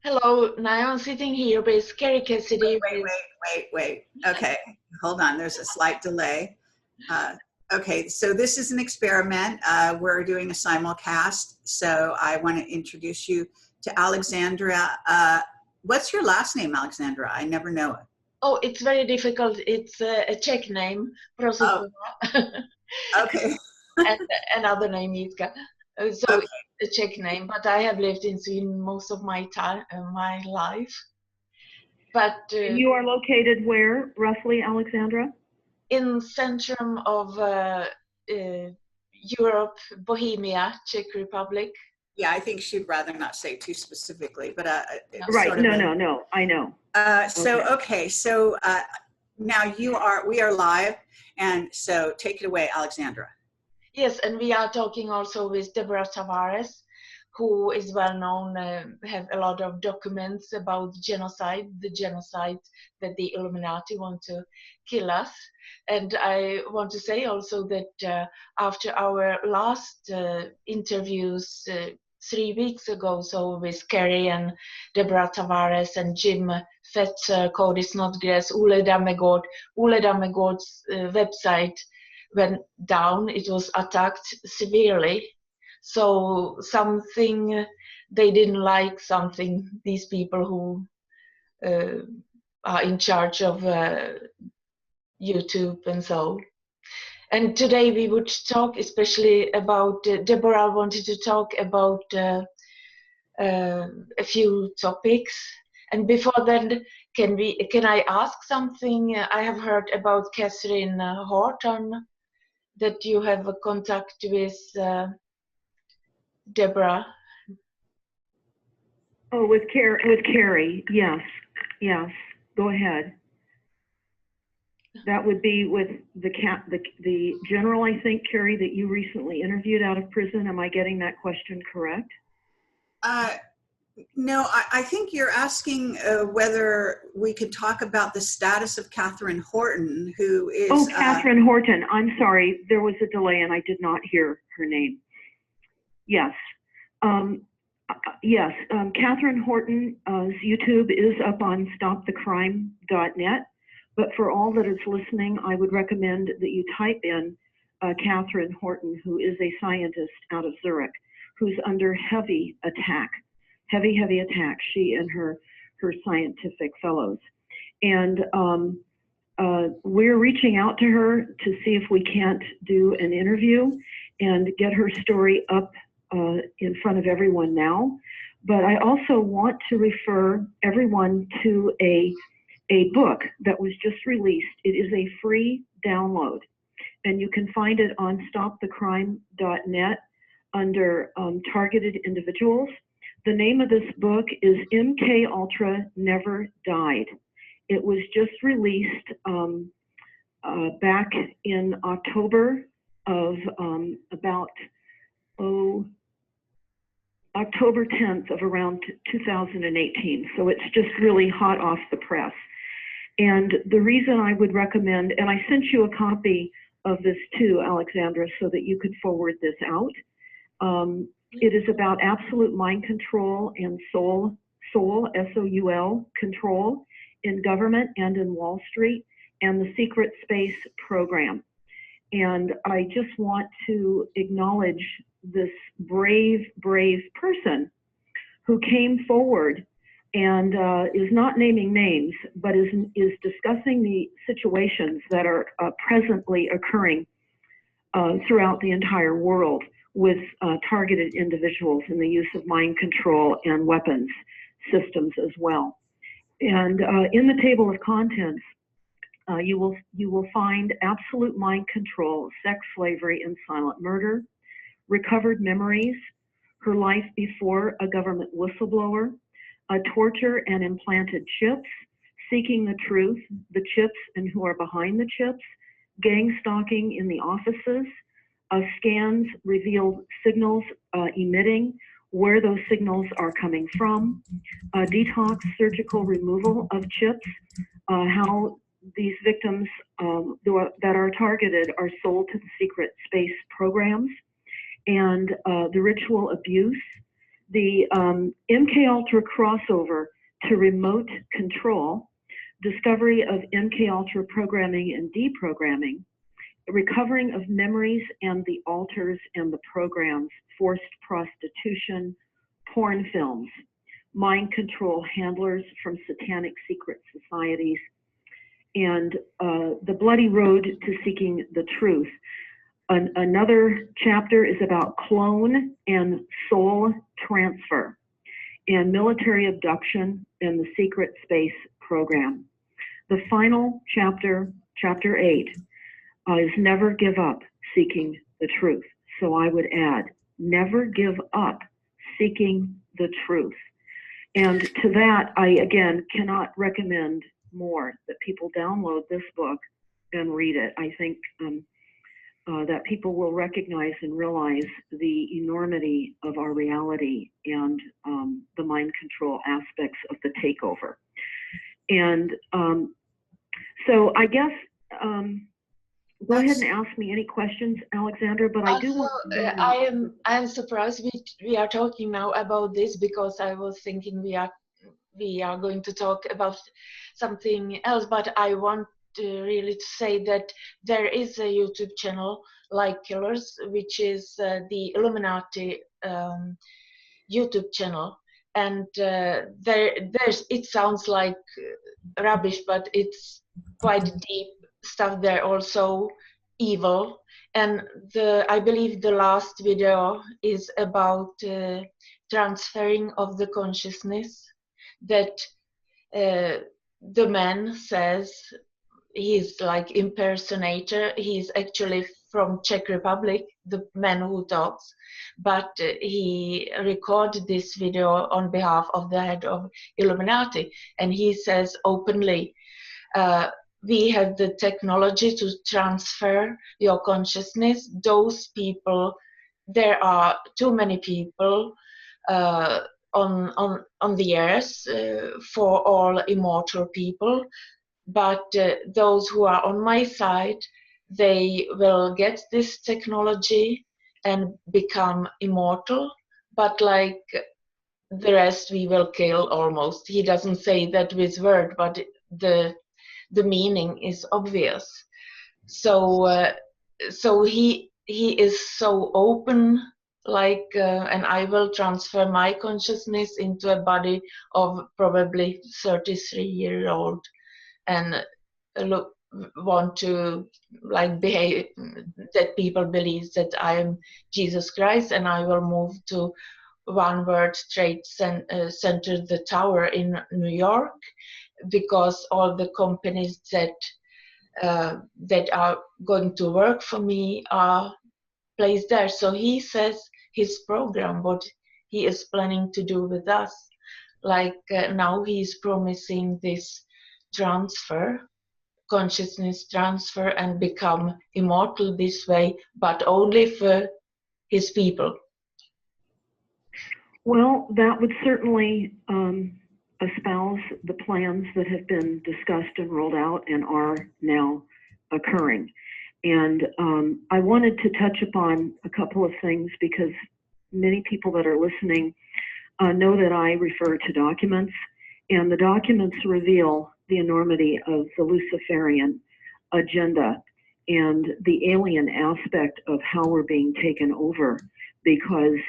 Hello, now I'm sitting here with Kerry, Cassidy. Wait. Okay, hold on. There's a slight delay. Okay, so this is an experiment. We're doing a simulcast. So I want to introduce you to Alexandra. What's your last name, Alexandra? I never know it. Oh, it's very difficult. It's a Czech name, Oh, Prosopova, okay. and another name, Jitka. So Okay. it's a Czech name, but I have lived in Sweden most of my time, my life. But you are located where, roughly, Alexandra? in centrum of Europe, Bohemia, Czech Republic. Yeah, I think she'd rather not say too specifically, but right. Sort of No. I know. So now we are live, and so take it away, Alexandra. Yes, and we are talking also with Deborah Tavares, who is well known, have a lot of documents about genocide, the genocide that the Illuminati want to kill us. And I want to say also that after our last interviews 3 weeks ago, so with Kerry and Deborah Tavares and Jim Fetzer, Cody Snodgrass, Ole Dammegaard's website went down. It was attacked severely. So something they didn't like, something these people who are in charge of YouTube and so. And today we would talk especially about, Deborah wanted to talk about a few topics. And before that, can I ask something? I have heard about Catherine Horton, that you have a contact with Deborah. Oh, with Kerry, yes. Go ahead. That would be with the general, I think, Kerry, that you recently interviewed out of prison. Am I getting that question correct? No, I think you're asking whether we could talk about the status of Catherine Horton, who is... Oh, Catherine Horton. I'm sorry. There was a delay and I did not hear her name. Yes. Yes. Catherine Horton's YouTube is up on stopthecrime.net. But for all that is listening, I would recommend that you type in Catherine Horton, who is a scientist out of Zurich, who's under heavy attack, she and her scientific fellows. And we're reaching out to her to see if we can't do an interview and get her story up in front of everyone now. But I also want to refer everyone to a book that was just released. It is a free download, and you can find it on stopthecrime.net under targeted individuals. The name of this book is MKULTRA Never Died. It was just released back in October of October 10th of around 2018. So it's just really hot off the press. And the reason I would recommend, and I sent you a copy of this too, Alexandra, so that you could forward this out. It is about absolute mind control and soul, S-O-U-L, control in government and in Wall Street, and the secret space program. And I just want to acknowledge this brave person who came forward and is not naming names, but is discussing the situations that are presently occurring throughout the entire world with targeted individuals in the use of mind control and weapons systems as well. And in the table of contents, you will find absolute mind control, sex, slavery, and silent murder, recovered memories, her life before a government whistleblower, torture and implanted chips, seeking the truth, the chips and who are behind the chips, gang stalking in the offices, scans revealed signals emitting, where those signals are coming from, detox surgical removal of chips, how these victims that are targeted are sold to the secret space programs, and the ritual abuse, the MKULTRA crossover to remote control, discovery of MKULTRA programming and deprogramming, recovering of memories and the altars and the programs, forced prostitution, porn films, mind control handlers from satanic secret societies, and the bloody road to seeking the truth. Another chapter is about clone and soul transfer and military abduction and the secret space program. The final chapter, chapter 8, is never give up seeking the truth. So I would add, never give up seeking the truth. And to that, I again cannot recommend more that people download this book and read it. I think that people will recognize and realize the enormity of our reality and the mind control aspects of the takeover. And so I guess, go ahead and ask me any questions, Alexandra, but I do want to I am surprised we are talking now about this, because I was thinking we are going to talk about something else, but I want really to say that there is a YouTube channel like Killers, which is the Illuminati YouTube channel, and there's it sounds like rubbish, but it's quite deep stuff there, also evil. And I believe the last video is about transferring of the consciousness, that the man says he's like impersonator. He's actually from Czech Republic, the man who talks, but he recorded this video on behalf of the head of Illuminati, and he says openly, we have the technology to transfer your consciousness. Those people, there are too many people on the earth for all immortal people, but those who are on my side, they will get this technology and become immortal, but like the rest we will kill almost. He doesn't say that with word, but the meaning is obvious. So so he is so open, like and I will transfer my consciousness into a body of probably 33-year-old, and want to like behave that people believe that I am Jesus Christ, and I will move to One World Trade Center, the tower in New York, because all the companies that are going to work for me are placed there. So he says his program, what he is planning to do with us, like now he's promising this transfer, consciousness transfer, and become immortal this way, but only for his people. Well, that would certainly espouse the plans that have been discussed and rolled out and are now occurring. And I wanted to touch upon a couple of things, because many people that are listening know that I refer to documents, and the documents reveal the enormity of the Luciferian agenda and the alien aspect of how we're being taken over, because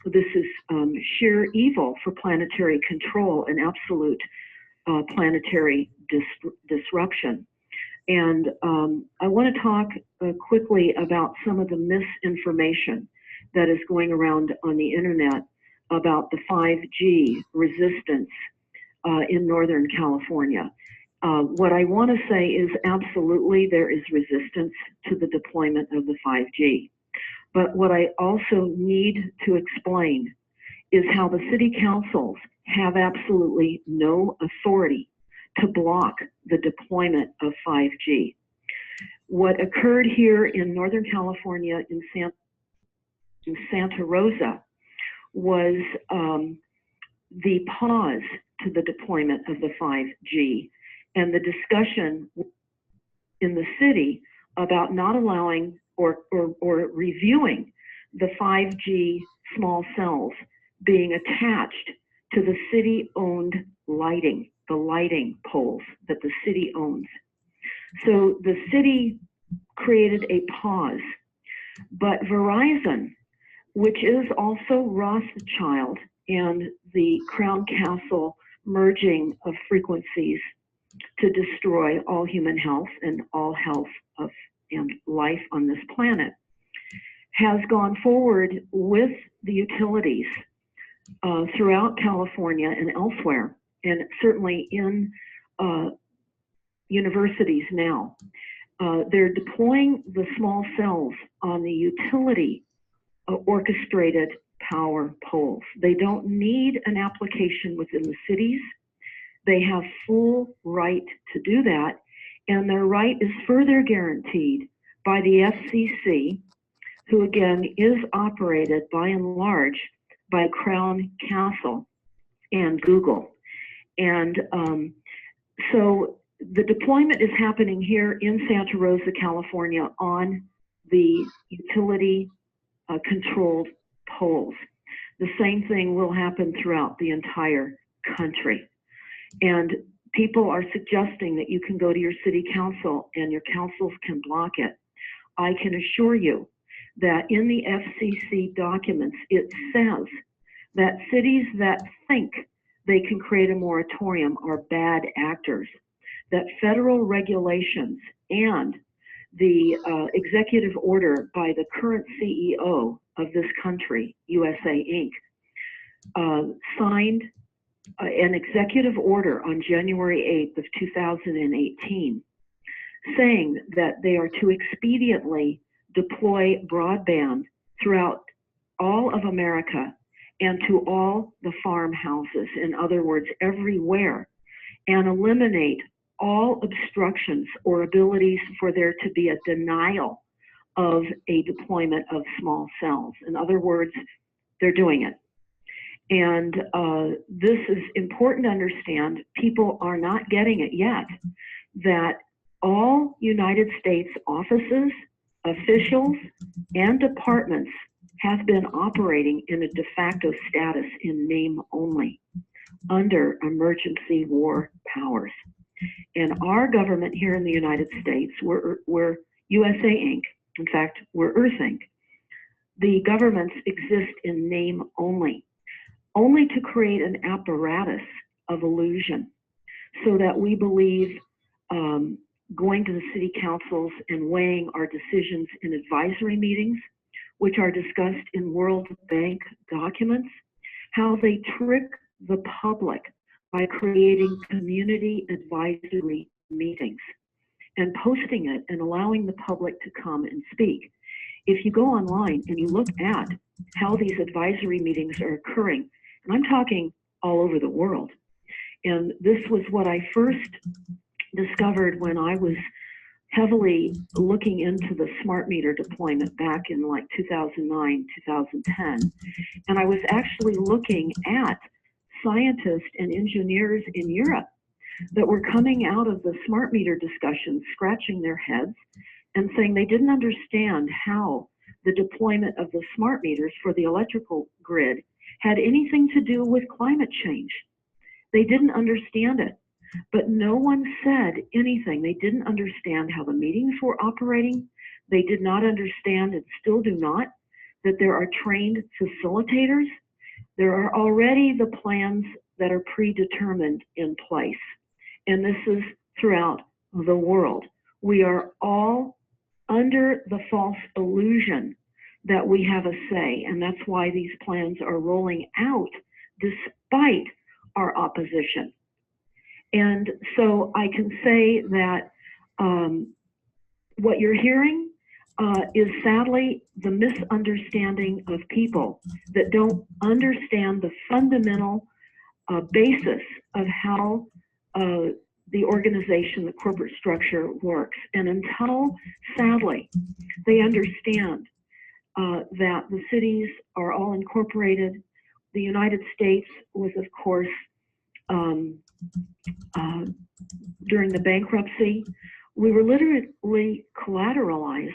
this is sheer evil for planetary control and absolute planetary disruption. And I want to talk quickly about some of the misinformation that is going around on the internet about the 5G resistance in Northern California. What I want to say is absolutely there is resistance to the deployment of the 5G. But what I also need to explain is how the city councils have absolutely no authority to block the deployment of 5G. What occurred here in Northern California in Santa Rosa was the pause to the deployment of the 5G and the discussion in the city about not allowing or reviewing the 5G small cells being attached to the city-owned lighting, the lighting poles that the city owns. So the city created a pause, but Verizon, which is also Rothschild and the Crown Castle merging of frequencies to destroy all human health and all health of and life on this planet, has gone forward with the utilities throughout California and elsewhere, and certainly in universities now. They're deploying the small cells on the utility orchestrated power poles. They don't need an application within the cities. They have full right to do that, and their right is further guaranteed by the FCC, who again is operated by and large by Crown Castle and Google. And so the deployment is happening here in Santa Rosa, California on the utility controlled poles. The same thing will happen throughout the entire country. And people are suggesting that you can go to your city council and your councils can block it. I can assure you that in the FCC documents, it says that cities that think they can create a moratorium are bad actors, that federal regulations and the executive order by the current CEO of this country, USA Inc., signed an executive order on January 8th of 2018, saying that they are to expediently deploy broadband throughout all of America and to all the farmhouses, in other words, everywhere, and eliminate all obstructions or abilities for there to be a denial of a deployment of small cells. In other words, they're doing it. And this is important to understand. People are not getting it yet, that all United States offices, officials, and departments have been operating in a de facto status in name only, under emergency war powers. And our government here in the United States, we're USA Inc., in fact, we're Earth Inc. The governments exist in name only to create an apparatus of illusion so that we believe going to the city councils and weighing our decisions in advisory meetings, which are discussed in World Bank documents, how they trick the public by creating community advisory meetings and posting it and allowing the public to come and speak. If you go online and you look at how these advisory meetings are occurring, and I'm talking all over the world, and this was what I first discovered when I was heavily looking into the smart meter deployment back in like 2009, 2010. And I was actually looking at scientists and engineers in Europe that were coming out of the smart meter discussions, scratching their heads and saying they didn't understand how the deployment of the smart meters for the electrical grid had anything to do with climate change. They didn't understand it, but no one said anything. They didn't understand how the meetings were operating. They did not understand, and still do not, that there are trained facilitators. There are already the plans that are predetermined in place. And this is throughout the world. We are all under the false illusion that we have a say, and that's why these plans are rolling out despite our opposition. And so I can say that what you're hearing is sadly the misunderstanding of people that don't understand the fundamental basis of how the organization, the corporate structure works. And until, sadly, they understand that the cities are all incorporated, the United States was, of course, during the bankruptcy, we were literally collateralized.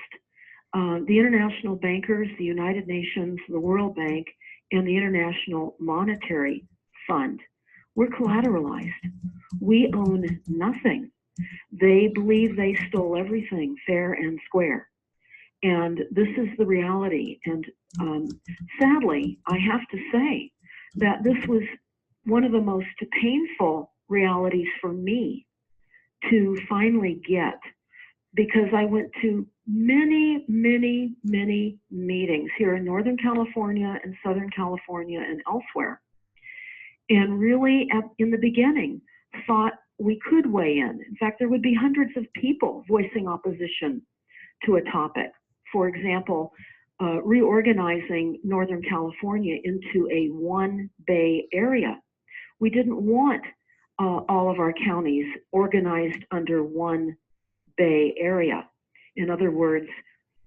The international bankers, the United Nations, the World Bank and the International Monetary Fund. We're collateralized. We own nothing. They believe they stole everything fair and square. And this is the reality. And sadly, I have to say that this was one of the most painful realities for me to finally get, because I went to many, many, many meetings here in Northern California and Southern California and elsewhere. And really, in the beginning, thought we could weigh in. In fact, there would be hundreds of people voicing opposition to a topic. For example, reorganizing Northern California into a one bay area. We didn't want all of our counties organized under one bay area. In other words,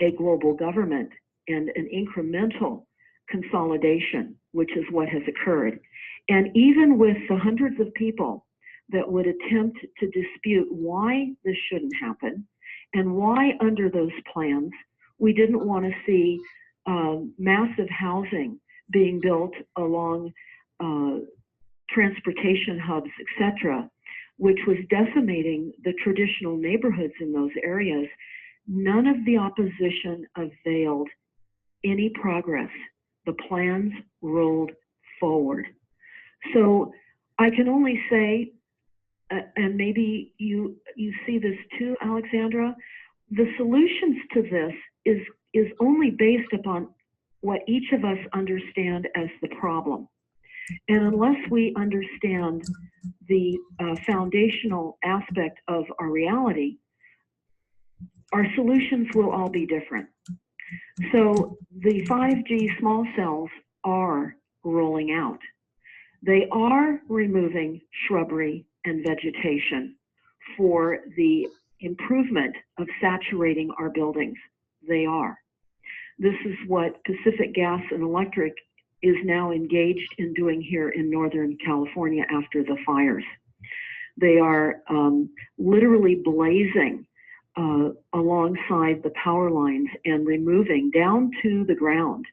a global government and an incremental consolidation, which is what has occurred. And even with the hundreds of people that would attempt to dispute why this shouldn't happen and why under those plans we didn't want to see massive housing being built along transportation hubs, etc., which was decimating the traditional neighborhoods in those areas, none of the opposition availed any progress. The plans rolled forward. So I can only say, and maybe you see this too, Alexandra, the solutions to this is only based upon what each of us understand as the problem. And unless we understand the foundational aspect of our reality, our solutions will all be different. So the 5G small cells are rolling out. They are removing shrubbery and vegetation for the improvement of saturating our buildings. They are. This is what Pacific Gas and Electric is now engaged in doing here in Northern California after the fires. They are literally blazing alongside the power lines and removing down to the ground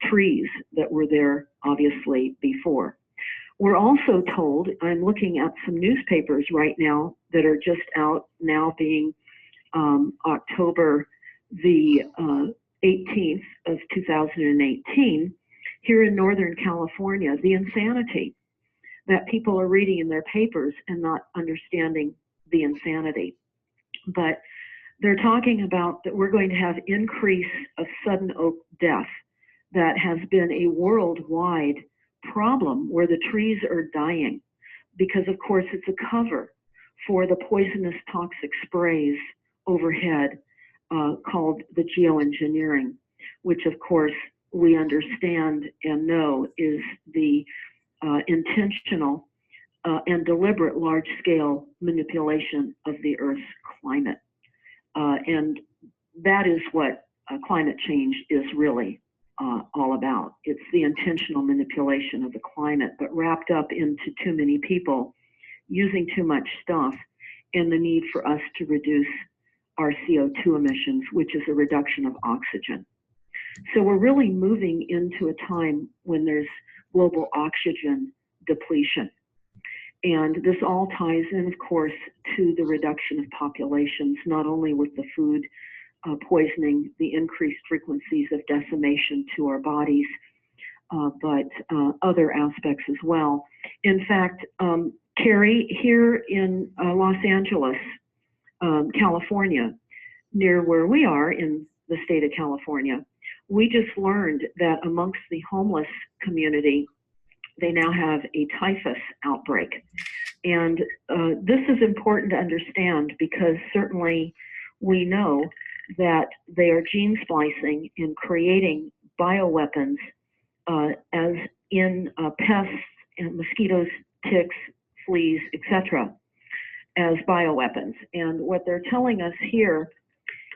trees that were there obviously before. We're also told, I'm looking at some newspapers right now that are just out now, being October the 18th of 2018, here in Northern California, the insanity that people are reading in their papers and not understanding the insanity. But they're talking about that we're going to have increase of sudden oak death that has been a worldwide problem, where the trees are dying because, of course, it's a cover for the poisonous toxic sprays overhead called the geoengineering, which, of course, we understand and know is the intentional and deliberate large-scale manipulation of the Earth's climate. And that is what climate change is really all about. It's the intentional manipulation of the climate, but wrapped up into too many people using too much stuff, and the need for us to reduce our CO2 emissions, which is a reduction of oxygen. So we're really moving into a time when there's global oxygen depletion. And this all ties in, of course, to the reduction of populations, not only with the food poisoning, the increased frequencies of decimation to our bodies, but other aspects as well. In fact, Kerry, here in Los Angeles, California, near where we are in the state of California, we just learned that amongst the homeless community, they now have a typhus outbreak. And this is important to understand, because certainly we know that they are gene splicing and creating bioweapons as in pests and mosquitoes, ticks, fleas, etc., as bioweapons. And what they're telling us here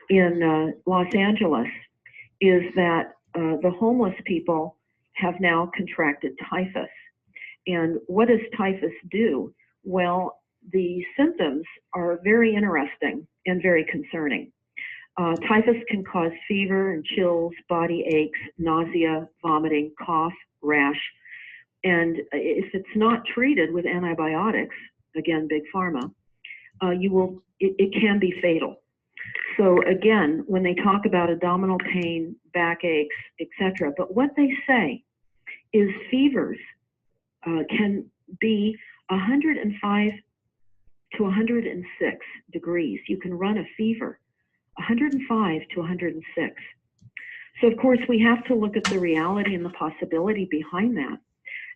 in Los Angeles is that the homeless people have now contracted typhus. And what does typhus do? Well, the symptoms are very interesting and very concerning. Typhus can cause fever and chills, body aches, nausea, vomiting, cough, rash. And if it's not treated with antibiotics, again, big pharma, it can be fatal. So again, when they talk about abdominal pain, backaches, etc., but what they say is fevers can be 105 to 106 degrees. You can run a fever, 105 to 106. So of course we have to look at the reality and the possibility behind that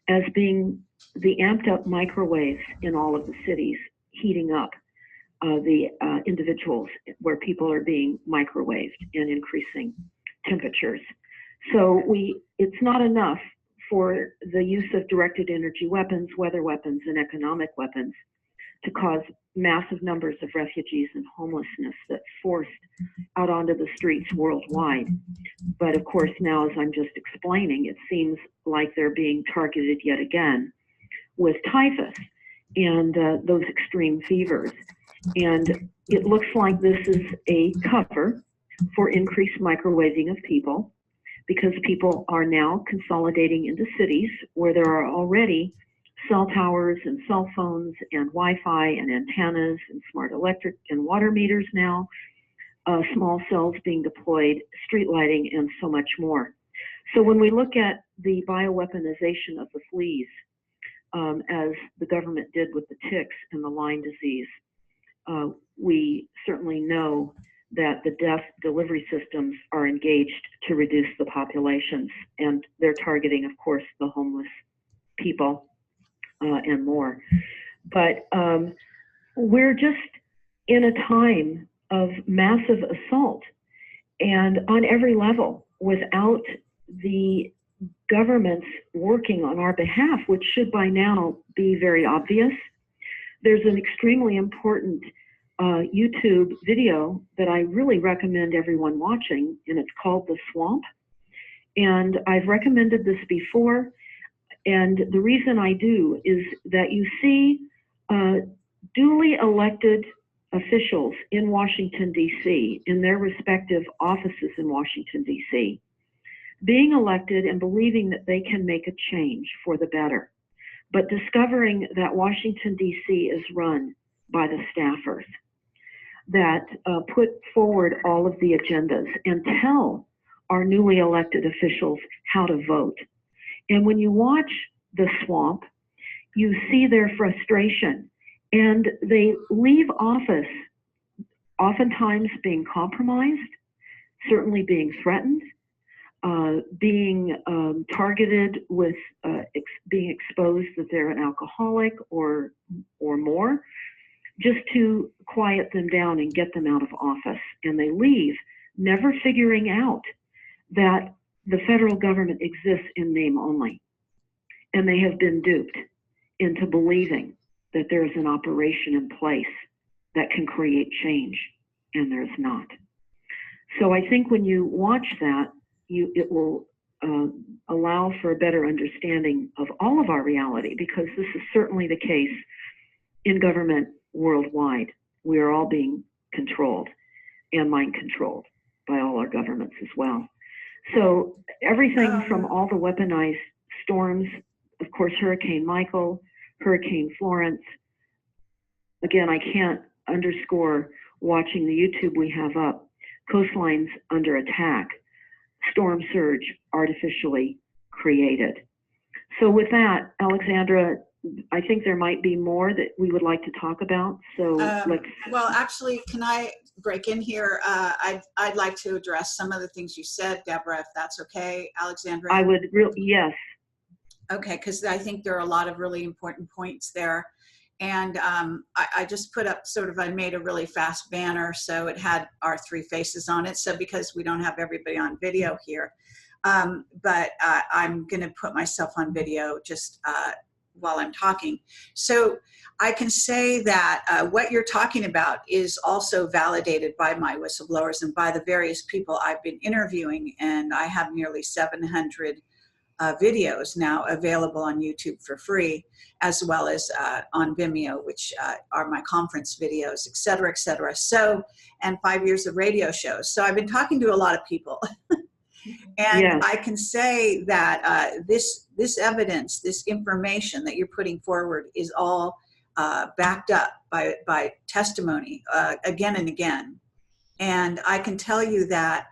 as being the amped up microwaves in all of the cities heating up the individuals where people are being microwaved and increasing temperatures. So it's not enough for the use of directed energy weapons, weather weapons, and economic weapons to cause massive numbers of refugees and homelessness that's forced out onto the streets worldwide. But of course, now, as I'm just explaining, it seems like they're being targeted yet again with typhus and those extreme fevers. And it looks like this is a cover for increased microwaving of people, because people are now consolidating into cities where there are already cell towers and cell phones and Wi-Fi and antennas and smart electric and water meters now, small cells being deployed, street lighting, and so much more. So when we look at the bioweaponization of the fleas, as the government did with the ticks and the Lyme disease, we certainly know that the death delivery systems are engaged to reduce the populations, and they're targeting, of course, the homeless people and more. But we're just in a time of massive assault, and on every level, without the governments working on our behalf, which should by now be very obvious. There's an extremely important YouTube video that I really recommend everyone watching, and it's called The Swamp. And I've recommended this before, and the reason I do is that you see duly elected officials in Washington, D.C., in their respective offices in Washington, D.C., being elected and believing that they can make a change for the better, but discovering that Washington, D.C. is run by the staffers that put forward all of the agendas and tell our newly elected officials how to vote. And when you watch The Swamp, you see their frustration, and they leave office oftentimes being compromised, certainly being threatened, being targeted with being exposed that they're an alcoholic or more, just to quiet them down and get them out of office. And they leave, never figuring out that the federal government exists in name only. And they have been duped into believing that there's an operation in place that can create change, and there's not. So I think when you watch that, it will allow for a better understanding of all of our reality, because this is certainly the case in government worldwide. We are all being controlled and mind controlled by all our governments as well. So everything from all the weaponized storms, of course, Hurricane Michael, Hurricane Florence. Again, I can't underscore watching the YouTube we have up, coastlines under attack, storm surge artificially created. So with that, Alexandra, I think there might be more that we would like to talk about. So let's. Well, actually, can I break in here? I'd like to address some of the things you said, Deborah, if that's okay, Alexandra. I would yes. Okay, because I think there are a lot of really important points there. And I just put up I made a really fast banner, so it had our three faces on it. So because we don't have everybody on video here, but I'm going to put myself on video just while I'm talking. So I can say that what you're talking about is also validated by my whistleblowers and by the various people I've been interviewing, and I have nearly 700 videos now available on YouTube for free, as well as on Vimeo, which are my conference videos, et cetera, et cetera. So, and 5 years of radio shows. So I've been talking to a lot of people. And yeah. I can say that this this evidence, this information that you're putting forward is all backed up by testimony again and again. And I can tell you that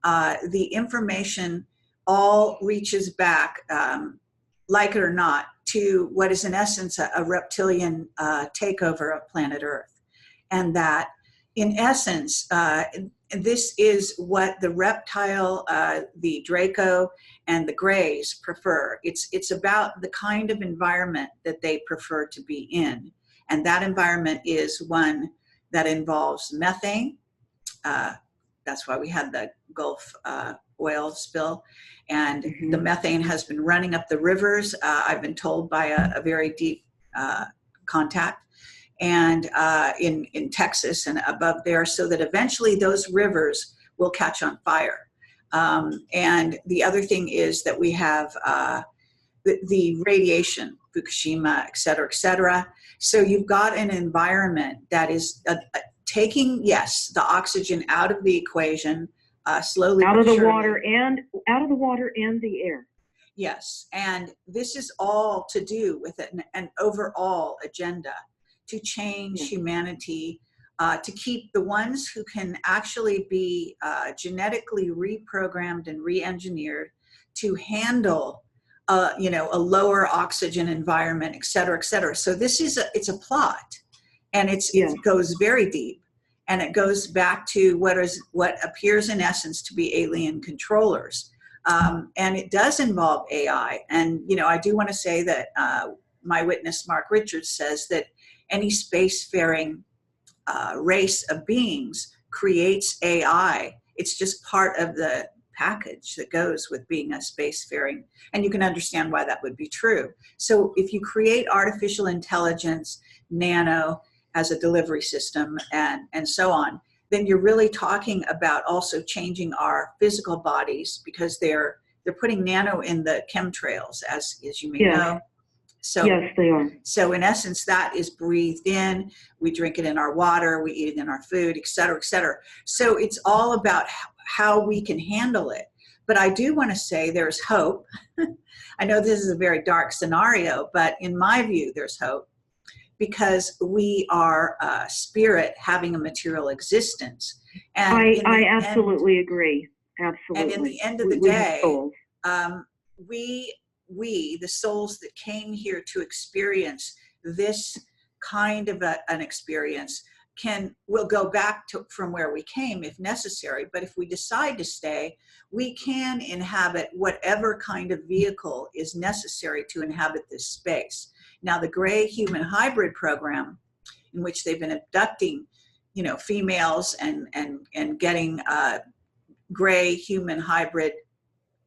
the information all reaches back, like it or not, to what is in essence a reptilian takeover of planet Earth. And that in essence, this is what the reptile, the Draco, and the Greys prefer. It's about the kind of environment that they prefer to be in. And that environment is one that involves methane. That's why we had the Gulf oil spill. And the methane has been running up the rivers, I've been told by a very deep contact, and in Texas and above there, so that eventually those rivers will catch on fire. And the other thing is that we have the radiation, Fukushima, et cetera, et cetera. So you've got an environment that is taking, yes, the oxygen out of the equation, slowly out of but the surely. water and the air. Yes, and this is all to do with an overall agenda to change humanity, to keep the ones who can actually be genetically reprogrammed and re-engineered to handle a lower oxygen environment, et cetera, et cetera. So this is it's a plot, and it goes very deep, and it goes back to what appears in essence to be alien controllers, and it does involve AI. And I do want to say that my witness Mark Richards says that any spacefaring race of beings creates AI. It's just part of the package that goes with being a spacefaring, and you can understand why that would be true. So if you create artificial intelligence, nano as a delivery system, and so on, then you're really talking about also changing our physical bodies, because they're putting nano in the chemtrails, as you may know. So yes, they are. So in essence, that is breathed in. We drink it in our water, we eat it in our food, et cetera, et cetera. So it's all about how we can handle it. But I do want to say there's hope. I know this is a very dark scenario, but in my view, there's hope, because we are spirit having a a material existence. And I absolutely agree. Absolutely. And in the end of the day, we, the souls that came here to experience this kind of an experience, will go back from where we came if necessary. But if we decide to stay, we can inhabit whatever kind of vehicle is necessary to inhabit this space. Now, the gray human hybrid program, in which they've been abducting, females and getting gray human hybrid,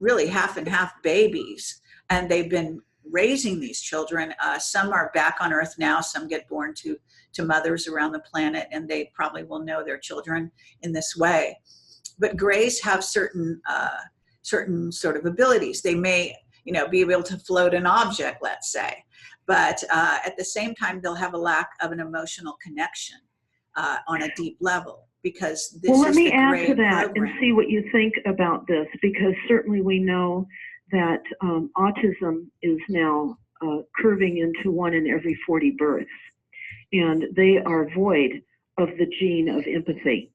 really half and half babies, and they've been raising these children. Some are back on Earth now. Some get born to mothers around the planet, and they probably will know their children in this way. But grays have certain sort of abilities. They may, be able to float an object, let's say, but at the same time, they'll have a lack of an emotional connection on a deep level, because this is the gray program. Well, let me add to that and see what you think about this, because certainly we know that autism is now curving into 1 in every 40 births, and they are void of the gene of empathy.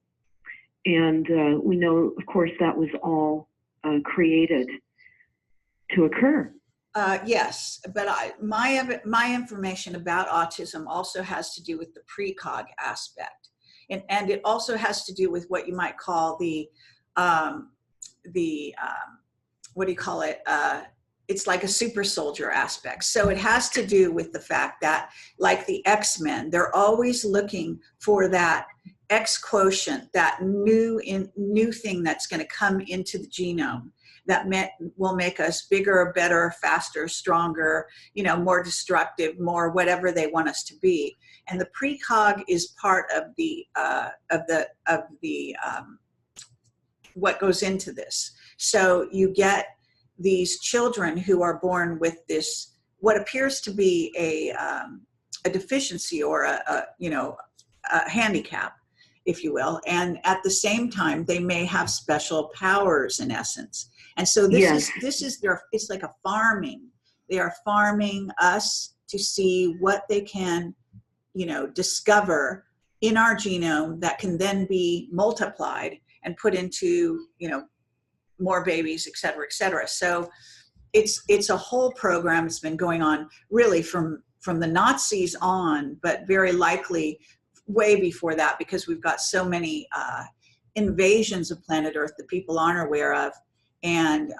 And we know, of course, that was all created to occur. Yes, but my information about autism also has to do with the precog aspect, and it also has to do with what you might call the what do you call it? It's like a super soldier aspect. So it has to do with the fact that, like the X-Men, they're always looking for that X quotient, that new thing that's going to come into the genome that will make us bigger, better, faster, stronger, more destructive, more whatever they want us to be. And the precog is part of the what goes into this. So you get these children who are born with this, what appears to be a deficiency or a handicap, if you will. And at the same time, they may have special powers in essence. And so this is it's like a farming They are farming us to see what they can, discover in our genome that can then be multiplied and put into, more babies, et cetera, et cetera. So it's a whole program that's been going on really from the Nazis on, but very likely way before that, because we've got so many invasions of planet Earth that people aren't aware of. And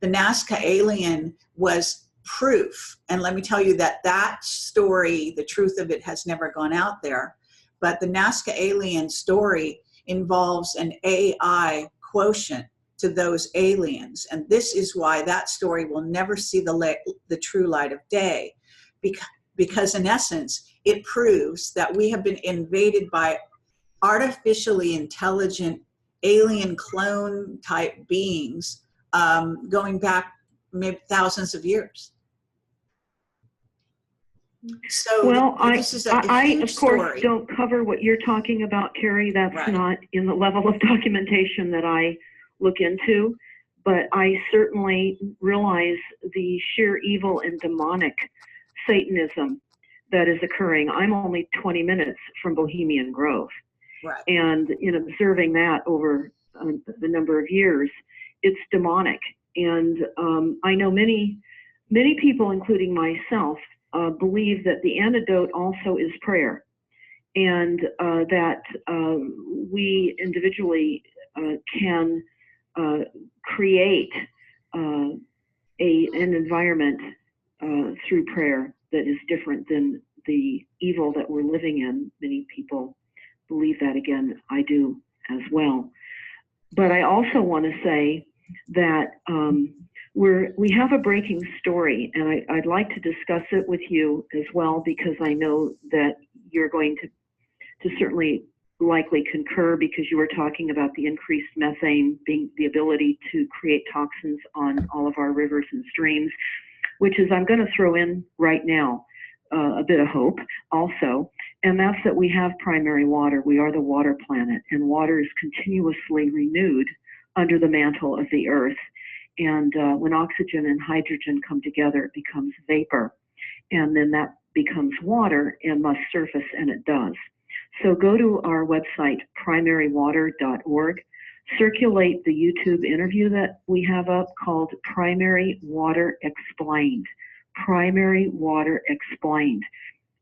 the Nazca alien was proof. And let me tell you that story, the truth of it has never gone out there. But the Nazca alien story involves an AI quotient to those aliens. And this is why that story will never see the true light of day. Because in essence, it proves that we have been invaded by artificially intelligent alien clone type beings going back maybe thousands of years. So well, this is a I huge of course story. don't cover what you're talking about, Kerry. That's Right. not in the level of documentation that I look into, but I certainly realize the sheer evil and demonic Satanism that is occurring. I'm only 20 minutes from Bohemian Grove. Right. And in observing that over the number of years, it's demonic. And I know many people, including myself, believe that the antidote also is prayer, and that we individually can create an environment through prayer that is different than the evil that we're living in. Many people believe that. Again, I do as well. But I also want to say that we have a breaking story, and I'd like to discuss it with you as well, because I know that you're going to certainly likely concur, because you were talking about the increased methane being the ability to create toxins on all of our rivers and streams, which is, I'm going to throw in right now a bit of hope also, and that's that we have primary water. We are the water planet, and water is continuously renewed under the mantle of the earth. And when oxygen and hydrogen come together, it becomes vapor, and then that becomes water and must surface, and it does. So go to our website, primarywater.org, circulate the YouTube interview that we have up called Primary Water Explained. Primary Water Explained.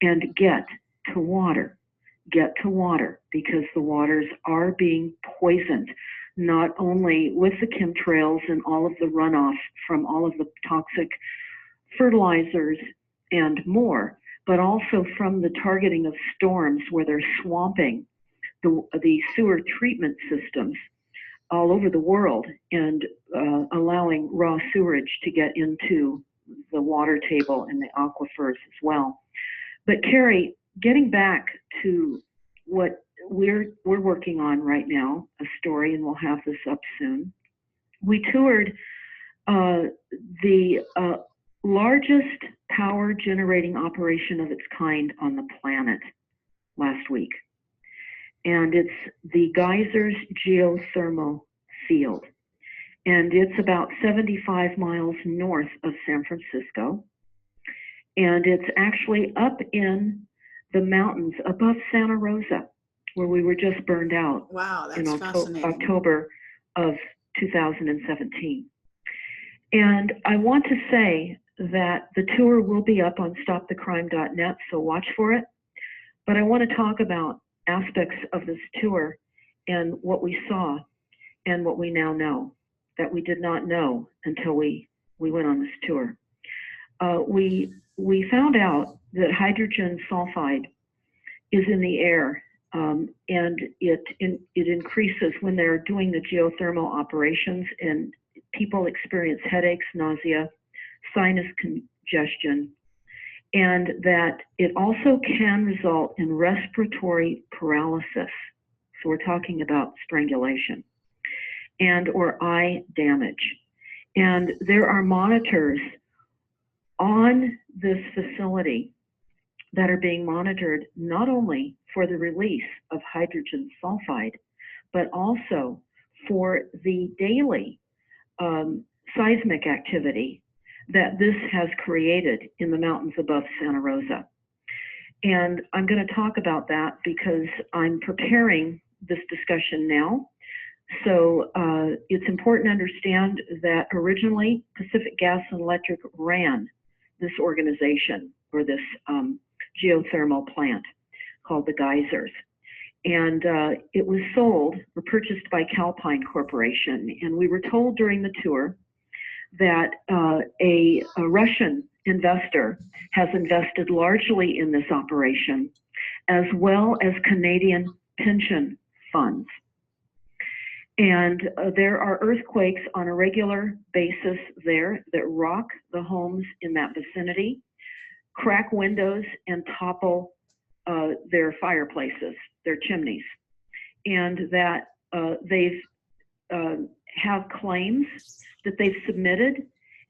And get to water. Get to water, because the waters are being poisoned, not only with the chemtrails and all of the runoff from all of the toxic fertilizers and more, but also from the targeting of storms where they're swamping the sewer treatment systems all over the world and allowing raw sewage to get into the water table and the aquifers as well. But Kerry, getting back to what we're working on right now, a story, and we'll have this up soon. We toured the largest power generating operation of its kind on the planet last week. And it's the Geysers Geothermal Field. And it's about 75 miles north of San Francisco. And it's actually up in the mountains above Santa Rosa, where we were just burned out. Wow, that's in fascinating. October of 2017. And I want to say that the tour will be up on stopthecrime.net, so watch for it. But I want to talk about aspects of this tour and what we saw and what we now know that we did not know until we went on this tour. We found out that hydrogen sulfide is in the air, and it increases when they're doing the geothermal operations, and people experience headaches, nausea, sinus congestion, and that it also can result in respiratory paralysis. So we're talking about strangulation and or eye damage. And there are monitors on this facility that are being monitored not only for the release of hydrogen sulfide, but also for the daily seismic activity that this has created in the mountains above Santa Rosa. And I'm going to talk about that because I'm preparing this discussion now. So it's important to understand that originally Pacific Gas and Electric ran this organization, or this geothermal plant called the Geysers. And it was sold or purchased by Calpine Corporation. And we were told during the tour that a Russian investor has invested largely in this operation, as well as Canadian pension funds. And there are earthquakes on a regular basis there that rock the homes in that vicinity, crack windows, and topple their fireplaces, their chimneys. And that they've have claims that they've submitted,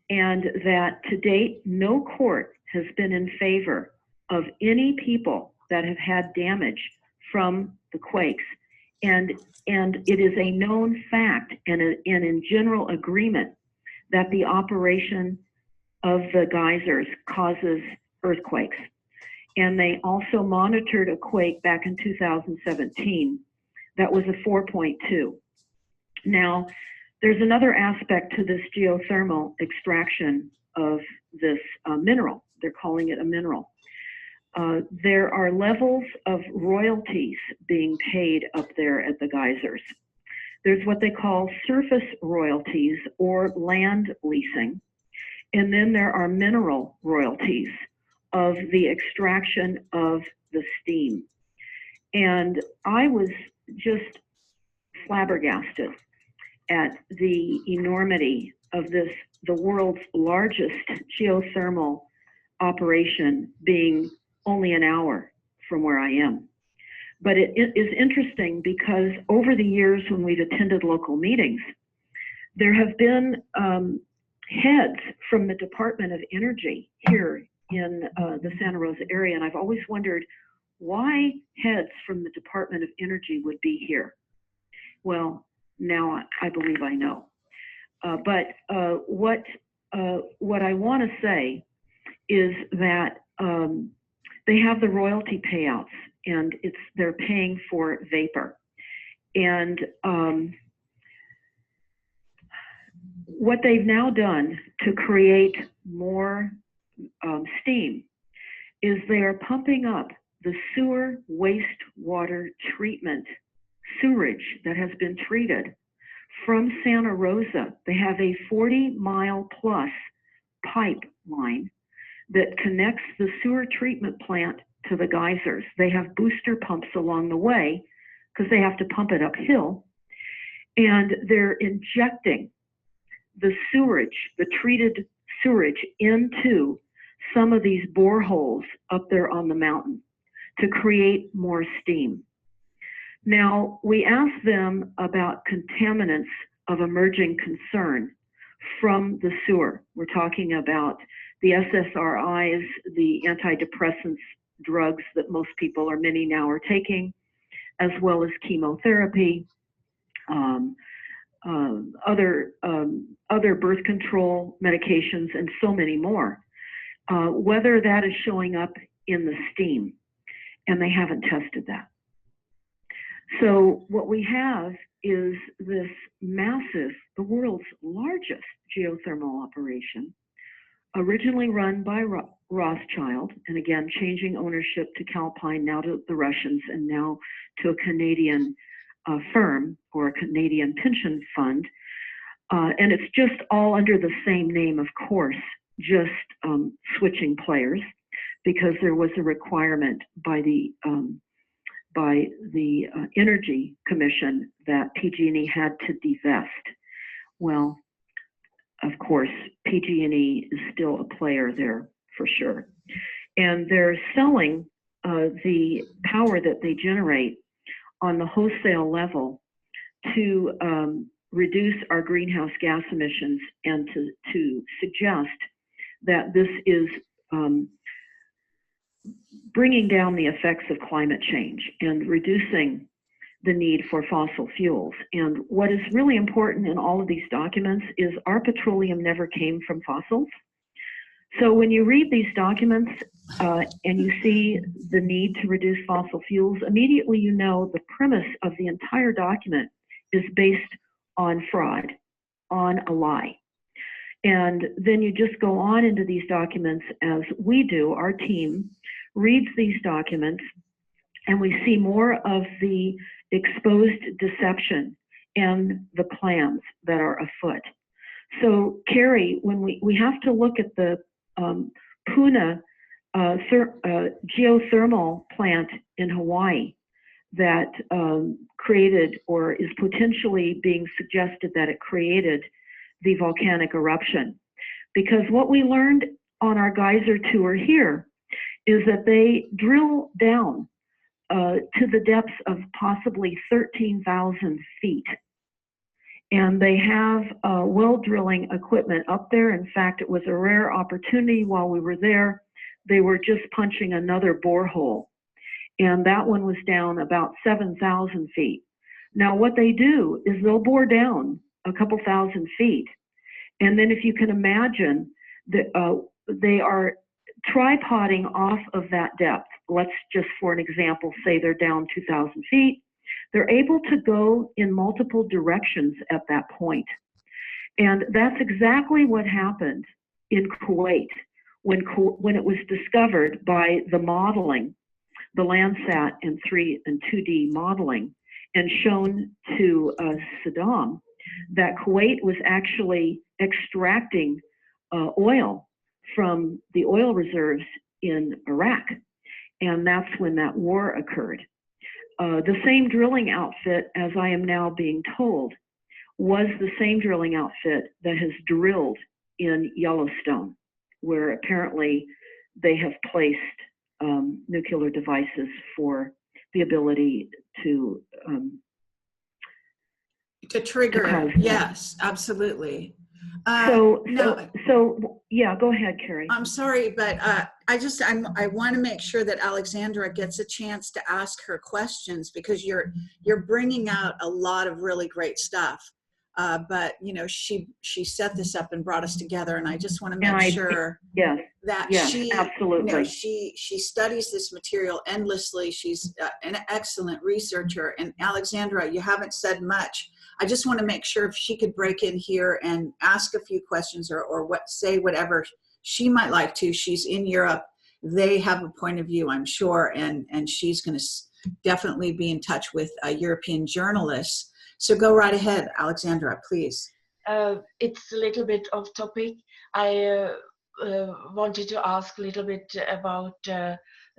and that to date no court has been in favor of any people that have had damage from the quakes. And it is a known fact and in general agreement that the operation of the geysers causes earthquakes. And they also monitored a quake back in 2017 that was a 4.2. Now, there's another aspect to this geothermal extraction of this mineral. They're calling it a mineral. There are levels of royalties being paid up there at the geysers. There's what they call surface royalties or land leasing. And then there are mineral royalties of the extraction of the steam. And I was just flabbergasted at the enormity of this, the world's largest geothermal operation being only an hour from where I am. But it is interesting because over the years when we've attended local meetings, there have been heads from the Department of Energy here in the Santa Rosa area, and I've always wondered why heads from the Department of Energy would be here. Well, now I believe I know. But what I want to say is that they have the royalty payouts, and they're paying for vapor. And what they've now done to create more steam is they are pumping up the sewer wastewater treatment sewerage that has been treated from Santa Rosa. They have a 40-mile plus pipeline that connects the sewer treatment plant to the geysers. They have booster pumps along the way because they have to pump it uphill. And they're injecting the sewerage, the treated sewerage, into some of these boreholes up there on the mountain to create more steam. Now, we asked them about contaminants of emerging concern from the sewer. We're talking about the SSRIs, the antidepressants, drugs that most people, or many now, are taking, as well as chemotherapy, other birth control medications, and so many more. Whether that is showing up in the steam, and they haven't tested that. So what we have is this massive, the world's largest geothermal operation, originally run by Rothschild, and again, changing ownership to Calpine, now to the Russians, and now to a Canadian firm or a Canadian pension fund. And it's just all under the same name, of course, just switching players, because there was a requirement by the Energy Commission that PG&E had to divest. Well, of course, PG&E is still a player there for sure. And they're selling the power that they generate on the wholesale level to reduce our greenhouse gas emissions, and to suggest that this is bringing down the effects of climate change and reducing the need for fossil fuels. And what is really important in all of these documents is our petroleum never came from fossils. So when you read these documents and you see the need to reduce fossil fuels, immediately you know the premise of the entire document is based on fraud, on a lie. And then you just go on into these documents as we do. Our team reads these documents and we see more of the exposed deception and the plans that are afoot. So Kerry, when we have to look at the Puna geothermal plant in Hawaii that created, or is potentially being suggested that it created, the volcanic eruption. Because what we learned on our geyser tour here is that they drill down to the depths of possibly 13,000 feet. And they have well drilling equipment up there. In fact, it was a rare opportunity while we were there. They were just punching another borehole. And that one was down about 7,000 feet. Now what they do is they'll bore down a couple thousand feet. And then if you can imagine, that they are tripoding off of that depth. Let's just, for an example, say they're down 2,000 feet. They're able to go in multiple directions at that point. And that's exactly what happened in Kuwait when it was discovered by the modeling, the Landsat and 3D and 2D modeling, and shown to Saddam that Kuwait was actually extracting oil from the oil reserves in Iraq. And that's when that war occurred. The same drilling outfit, as I am now being told, was the same drilling outfit that has drilled in Yellowstone, where apparently they have placed nuclear devices for the ability to trigger. Yes, absolutely. So yeah, go ahead, Kerry. I'm sorry, but I want to make sure that Alexandra gets a chance to ask her questions, because you're bringing out a lot of really great stuff. But you know, she set this up and brought us together, and I just want to make sure that she absolutely, you know, she studies this material endlessly. She's an excellent researcher. And Alexandra, you haven't said much. I just want to make sure if she could break in here and ask a few questions, or say whatever she might like to. She's in Europe. They have a point of view, I'm sure, and she's going to definitely be in touch with European journalists. So go right ahead, Alexandra, please. It's a little bit off topic. I wanted to ask a little bit about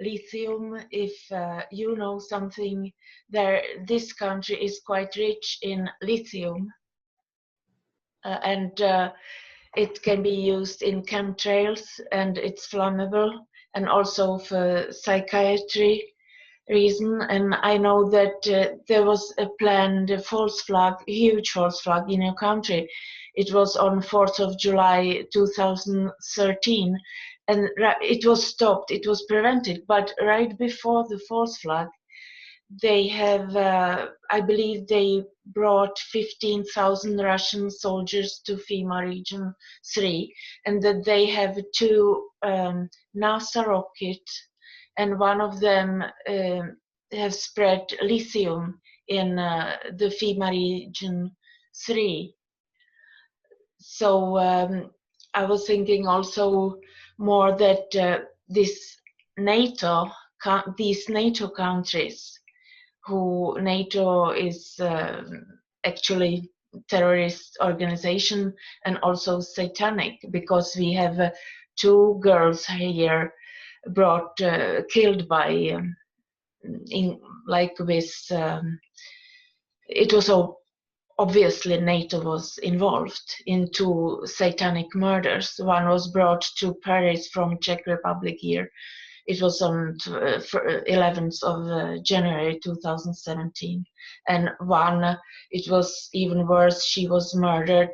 lithium. If you know something, this country is quite rich in lithium, and it can be used in chemtrails, and it's flammable, and also for psychiatry reason. And I know that there was a planned false flag, huge false flag in your country. It was on 4th of July 2013, and it was stopped, it was prevented. But right before the false flag, they have, I believe they brought 15,000 Russian soldiers to FEMA Region 3, and that they have 2 NASA rockets, and one of them have spread lithium in the FEMA Region 3. So I was thinking also more that these NATO countries, who NATO is actually terrorist organization and also satanic, because we have 2 girls here brought killed by it was so obviously NATO was involved in 2 satanic murders. One was brought to Paris from Czech Republic here. It was on 11th of January 2017. And one, it was even worse, she was murdered,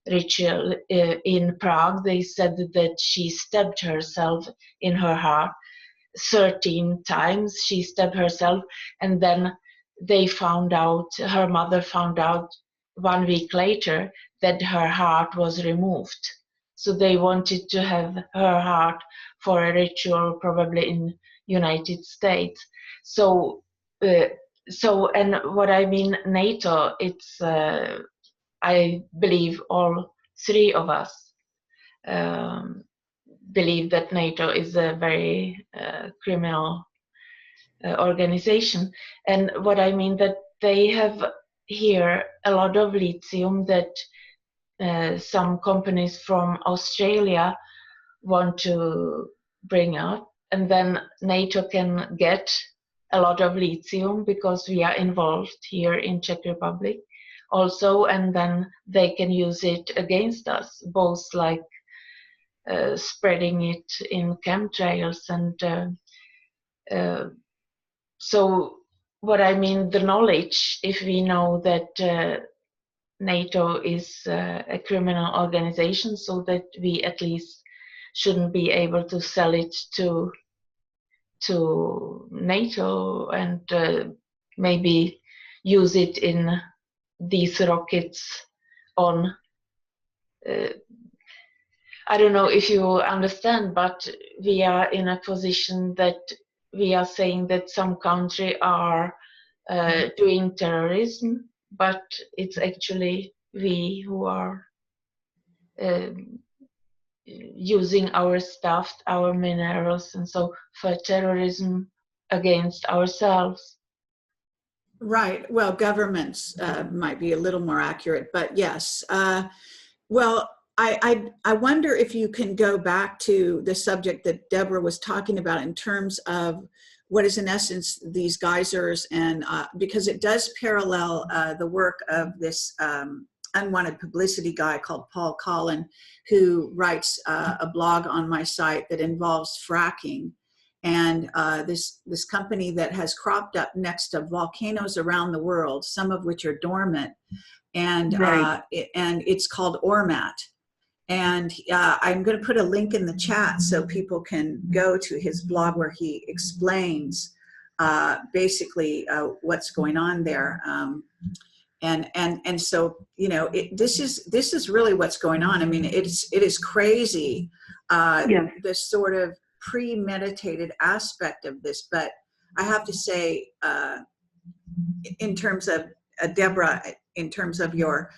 Rachel, in Prague. They said that she stabbed herself in her heart 13 times. She stabbed herself, and then they found out, her mother found out 1 week later, that her heart was removed. So they wanted to have her heart for a ritual, probably in United States. So, and what I mean, NATO, it's, I believe all three of us believe that NATO is a very criminal organization. And what I mean that they have here a lot of lithium that some companies from Australia want to bring up, and then NATO can get a lot of lithium because we are involved here in Czech Republic also, and then they can use it against us, both like spreading it in chemtrails and so what I mean, the knowledge, if we know that NATO is a criminal organization, so that we at least shouldn't be able to sell it to NATO and maybe use it in these rockets on I don't know if you understand, but we are in a position that we are saying that some countries are doing terrorism, but it's actually we who are using our stuff, our minerals, and so for terrorism against ourselves. Right. Well, governments might be a little more accurate, but yes. Well, I wonder if you can go back to the subject that Deborah was talking about in terms of what is in essence these geysers, and because it does parallel the work of this unwanted publicity guy called Paul Collin, who writes a blog on my site that involves fracking. And this company that has cropped up next to volcanoes around the world, some of which are dormant, and Right. And it's called Ormat. And I'm going to put a link in the chat so people can go to his blog where he explains basically what's going on there. And so, you know, this is really what's going on. I mean, it is crazy, Yes. this sort of premeditated aspect of this. But I have to say, in terms of Deborah, in terms of your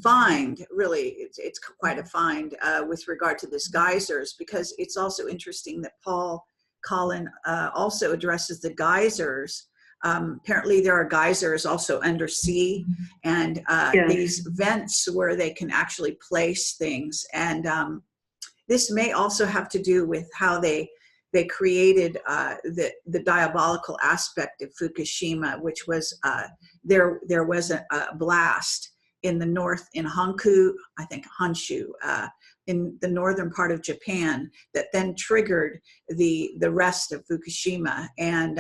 find, really, it's quite a find with regard to this geysers, because it's also interesting that Paul Collin also addresses the geysers. Apparently there are geysers also undersea, and Yes. these vents where they can actually place things. And this may also have to do with how they created the diabolical aspect of Fukushima, which was there was a blast in the north, in Honshu, I think Honshu, in the northern part of Japan, that then triggered the rest of Fukushima, and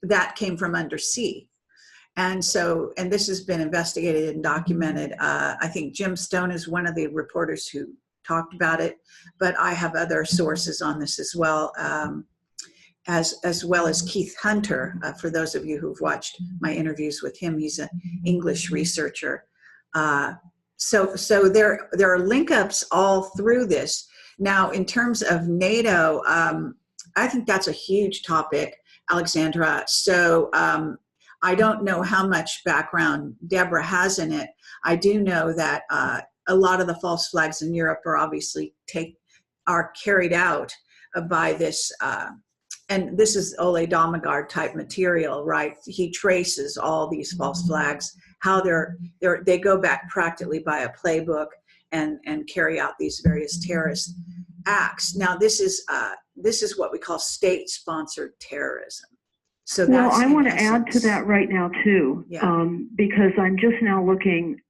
that came from undersea. And so, and this has been investigated and documented. I think Jim Stone is one of the reporters who talked about it, but I have other sources on this as well, as well as Keith Hunter. For those of you who've watched my interviews with him, he's an English researcher. So there are link-ups all through this. Now, in terms of NATO, I think that's a huge topic, Alexandra. So I don't know how much background Deborah has in it. I do know that a lot of the false flags in Europe are obviously are carried out by this, and this is Ole Damagard type material, right? He traces all these false flags, how they go back practically by a playbook and carry out these various terrorist acts. Now, this is what we call state-sponsored terrorism. So well, that's, I want to essence, add to that right now too, yeah. Because I'm just now looking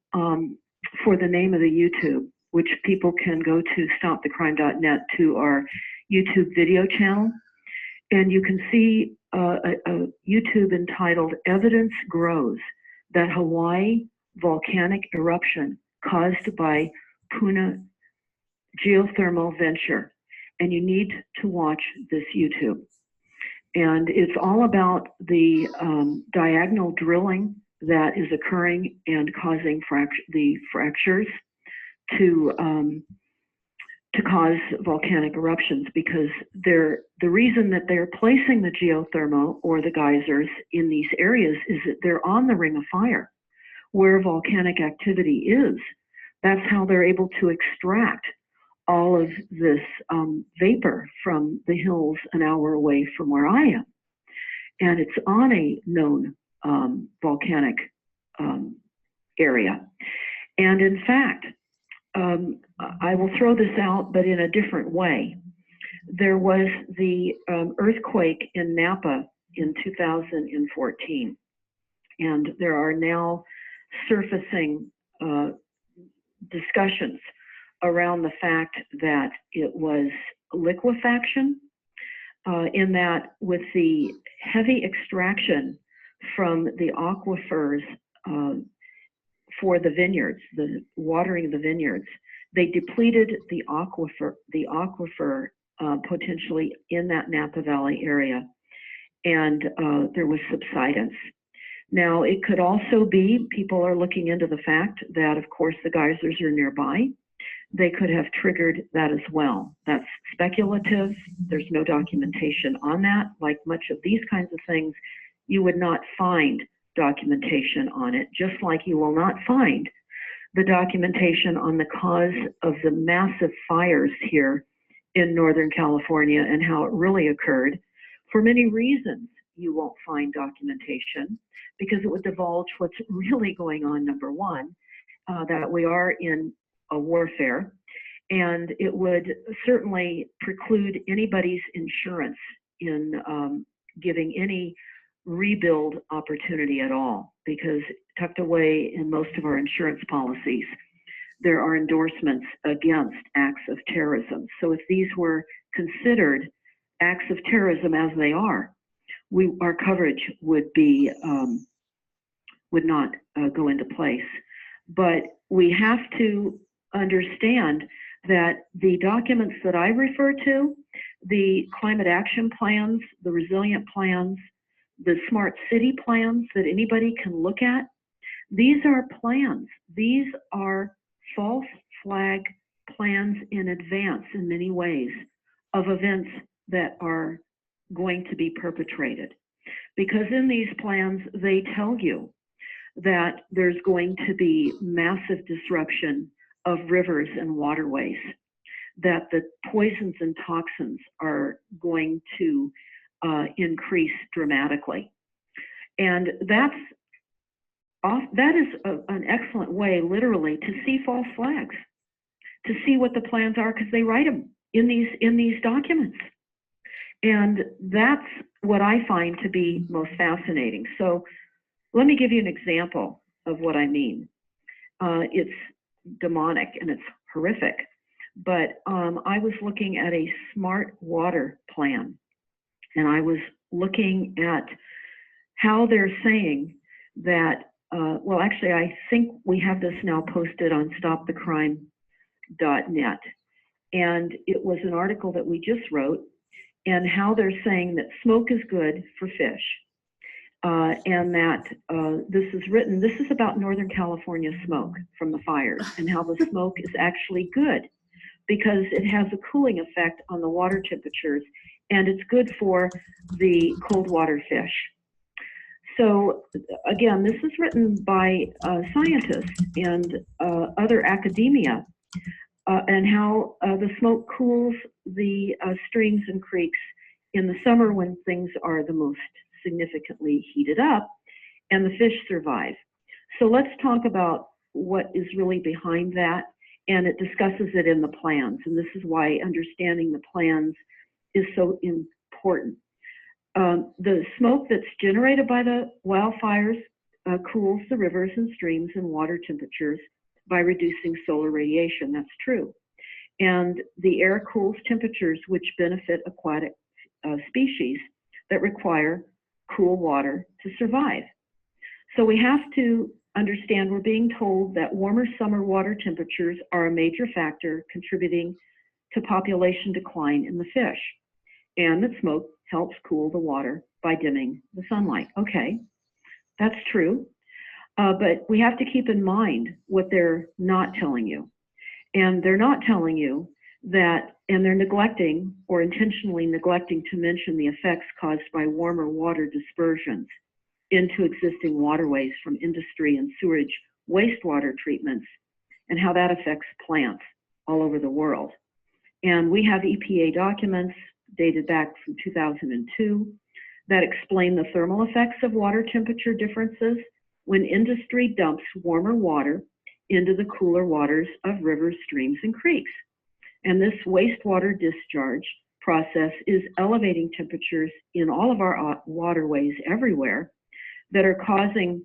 for the name of the YouTube, which people can go to stopthecrime.net to our YouTube video channel, and you can see a YouTube entitled "Evidence Grows That Hawaii Volcanic Eruption Caused by Puna Geothermal Venture," and you need to watch this YouTube. And it's all about the diagonal drilling that is occurring and causing the fractures to to cause volcanic eruptions, because the reason that they're placing the geothermal or the geysers in these areas is that they're on the ring of fire where volcanic activity is. That's how they're able to extract all of this vapor from the hills an hour away from where I am. And it's on a known volcanic area. And in fact, I will throw this out, but in a different way. There was the earthquake in Napa in 2014, and there are now surfacing discussions around the fact that it was liquefaction, in that with the heavy extraction from the aquifers for the vineyards, the watering of the vineyards, they depleted the aquifer potentially in that Napa Valley area, and there was subsidence. Now, it could also be, people are looking into the fact that, of course, the geysers are nearby. They could have triggered that as well. That's speculative. There's no documentation on that. Like much of these kinds of things, you would not find documentation on it, just like you will not find the documentation on the cause of the massive fires here in Northern California and how it really occurred. For many reasons, you won't find documentation, because it would divulge what's really going on, number one, that we are in a warfare, and it would certainly preclude anybody's insurance in giving any rebuild opportunity at all, because tucked away in most of our insurance policies, there are endorsements against acts of terrorism. So if these were considered acts of terrorism as they are, our coverage would be would not go into place. But we have to understand that the documents that I refer to, the climate action plans, the resilient plans, the smart city plans that anybody can look at, these are plans. These are false flag plans in advance in many ways of events that are going to be perpetrated. Because in these plans, they tell you that there's going to be massive disruption of rivers and waterways, that the poisons and toxins are going to increase dramatically. And that is an excellent way, literally, to see false flags, to see what the plans are, because they write them in these documents. And that's what I find to be most fascinating. So let me give you an example of what I mean. It's demonic and it's horrific, but I was looking at a smart water plan, and I was looking at how they're saying that, well, actually, I think we have this now posted on stopthecrime.net, and it was an article that we just wrote, and how they're saying that smoke is good for fish. And that this is about Northern California smoke from the fires, and how the smoke is actually good because it has a cooling effect on the water temperatures, and it's good for the cold water fish. So again, this is written by scientists and other academia, and how the smoke cools the streams and creeks in the summer when things are the most significantly heated up, and the fish survive. So let's talk about what is really behind that, and it discusses it in the plans, and this is why understanding the plans is so important. The smoke that's generated by the wildfires cools the rivers and streams and water temperatures by reducing solar radiation. That's true. And the air cools temperatures, which benefit aquatic species that require cool water to survive. So we have to understand, we're being told that warmer summer water temperatures are a major factor contributing to population decline in the fish, and that smoke helps cool the water by dimming the sunlight. Okay, that's true, but we have to keep in mind what they're not telling you. And they're not telling you and they're neglecting or intentionally neglecting to mention the effects caused by warmer water dispersions into existing waterways from industry and sewage wastewater treatments, and how that affects plants all over the world. And we have EPA documents dated back from 2002 that explain the thermal effects of water temperature differences when industry dumps warmer water into the cooler waters of rivers, streams, and creeks. And this wastewater discharge process is elevating temperatures in all of our waterways everywhere that are causing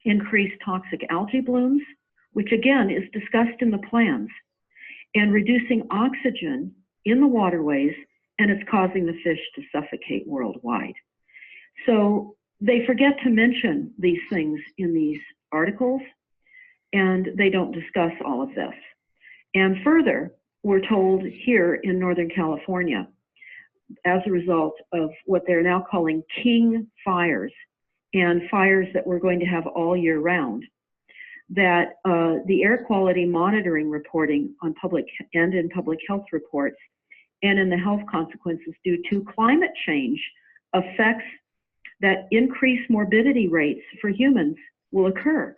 increased toxic algae blooms, which again is discussed in the plans, and reducing oxygen in the waterways, and it's causing the fish to suffocate worldwide. So they forget to mention these things in these articles, and they don't discuss all of this. And further, we're told here in Northern California, as a result of what they're now calling king fires, and fires that we're going to have all year round, that the air quality monitoring reporting on public and in public health reports and in the health consequences due to climate change effects that increase morbidity rates for humans will occur.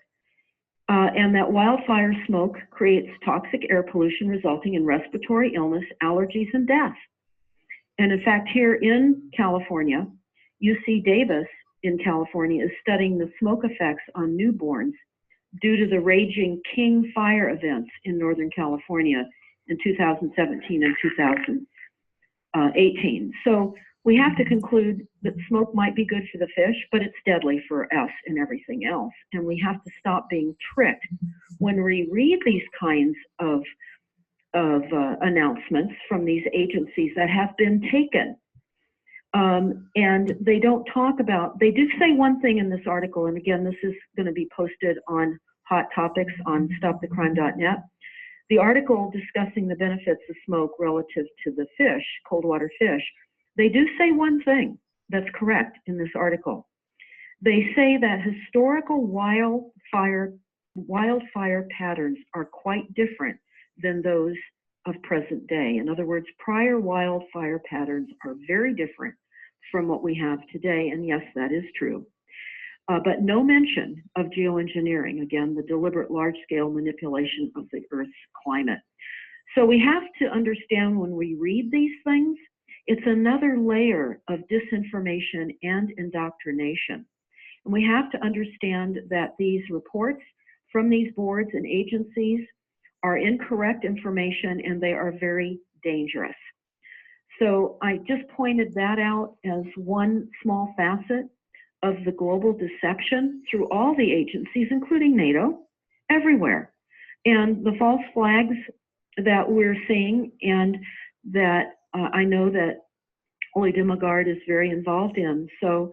And that wildfire smoke creates toxic air pollution resulting in respiratory illness, allergies, and death. And in fact, here in California, UC Davis in California is studying the smoke effects on newborns due to the raging King Fire events in Northern California in 2017 and 2018. So we have to conclude that smoke might be good for the fish, but it's deadly for us and everything else. And we have to stop being tricked when we read these kinds of announcements from these agencies that have been taken. And they don't talk about, they do say one thing in this article, and again, this is going to be posted on Hot Topics on stopthecrime.net. The article discussing the benefits of smoke relative to the fish, cold water fish, they do say one thing that's correct in this article. They say that historical wildfire patterns are quite different than those of present day. In other words, prior wildfire patterns are very different from what we have today, and yes, that is true. But no mention of geoengineering, again, the deliberate large-scale manipulation of the Earth's climate. So we have to understand when we read these things, it's another layer of disinformation and indoctrination. And we have to understand that these reports from these boards and agencies are incorrect information, and they are very dangerous. So I just pointed that out as one small facet of the global deception through all the agencies, including NATO, everywhere. And the false flags that we're seeing, and that I know that Ole Dimmergard is very involved in. So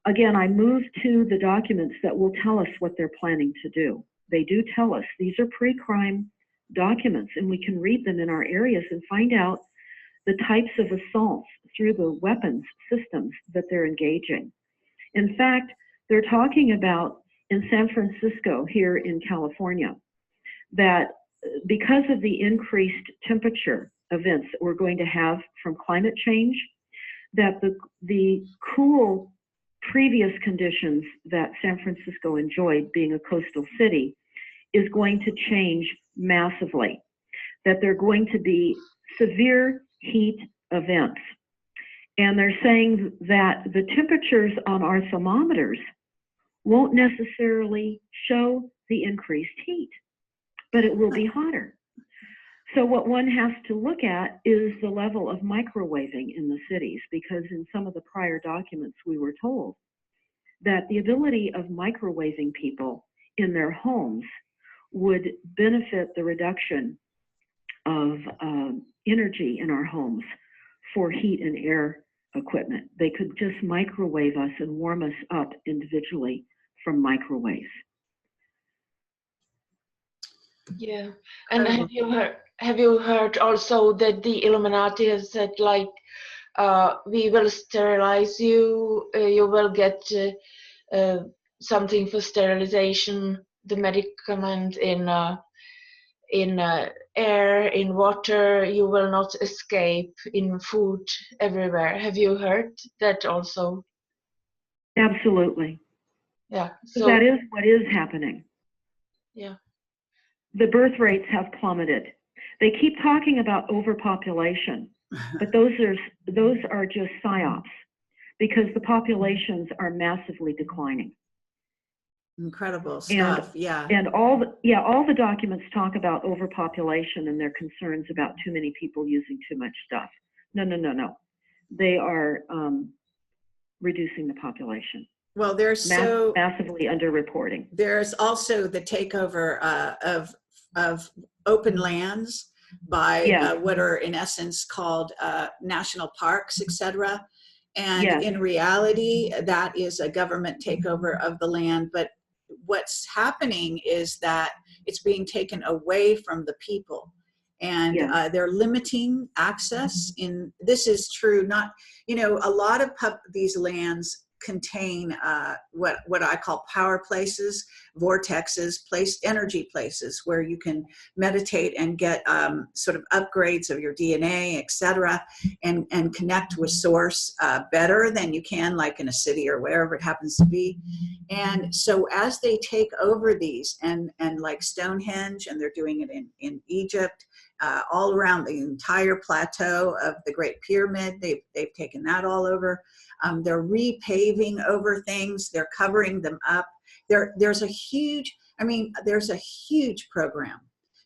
again, I move to the documents that will tell us what they're planning to do. They do tell us these are pre-crime documents, and we can read them in our areas and find out the types of assaults through the weapons systems that they're engaging. In fact, they're talking about in San Francisco here in California that because of the increased temperature events that we're going to have from climate change, that the cool previous conditions that San Francisco enjoyed, being a coastal city, is going to change massively, that they're going to be severe heat events. And they're saying that the temperatures on our thermometers won't necessarily show the increased heat, but it will be hotter. So what one has to look at is the level of microwaving in the cities, because in some of the prior documents we were told that the ability of microwaving people in their homes would benefit the reduction of energy in our homes for heat and air equipment. They could just microwave us and warm us up individually from microwaves. Yeah, and have you heard also that the Illuminati has said, like, we will sterilize you, you will get something for sterilization, the medicament in air, in water. You will not escape, in food, everywhere. Have you heard that also? Absolutely. Yeah. So So that is what is happening. yeah. The birth rates have plummeted. They keep talking about overpopulation, but those are just psyops, because the populations are massively declining. Incredible stuff. And all the documents talk about overpopulation and their concerns about too many people using too much stuff. No. They are reducing the population. Well, there's massively underreporting. There's also the takeover of open lands by what are in essence called national parks, etc. And in reality, that is a government takeover of the land. But what's happening is that it's being taken away from the people. And they're limiting access. This is true, not, a lot of these lands contain what I call power places, vortexes, energy places where you can meditate and get sort of upgrades of your DNA, etc., and connect with source better than you can like in a city or wherever it happens to be. And so as they take over these and like Stonehenge, and they're doing it in Egypt, all around the entire plateau of the Great Pyramid, they've taken that all over. They're repaving over things. They're covering them up. There's a huge program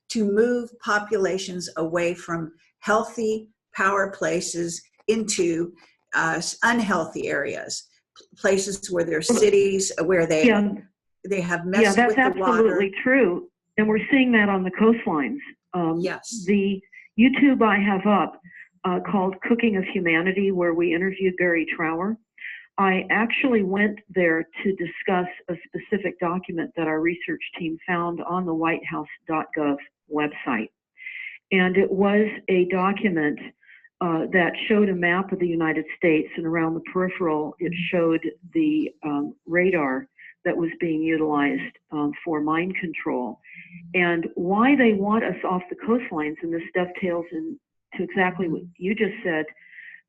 to move populations away from healthy power places into unhealthy areas, places where there's cities where they have messed with the water. Yeah, that's absolutely true. And we're seeing that on the coastlines. Yes. The YouTube I have up called Cooking of Humanity, where we interviewed Barry Trower. I actually went there to discuss a specific document that our research team found on the whitehouse.gov website. And it was a document that showed a map of the United States, and around the peripheral, it showed the radar that was being utilized for mind control. And why they want us off the coastlines, and this dovetails into exactly what you just said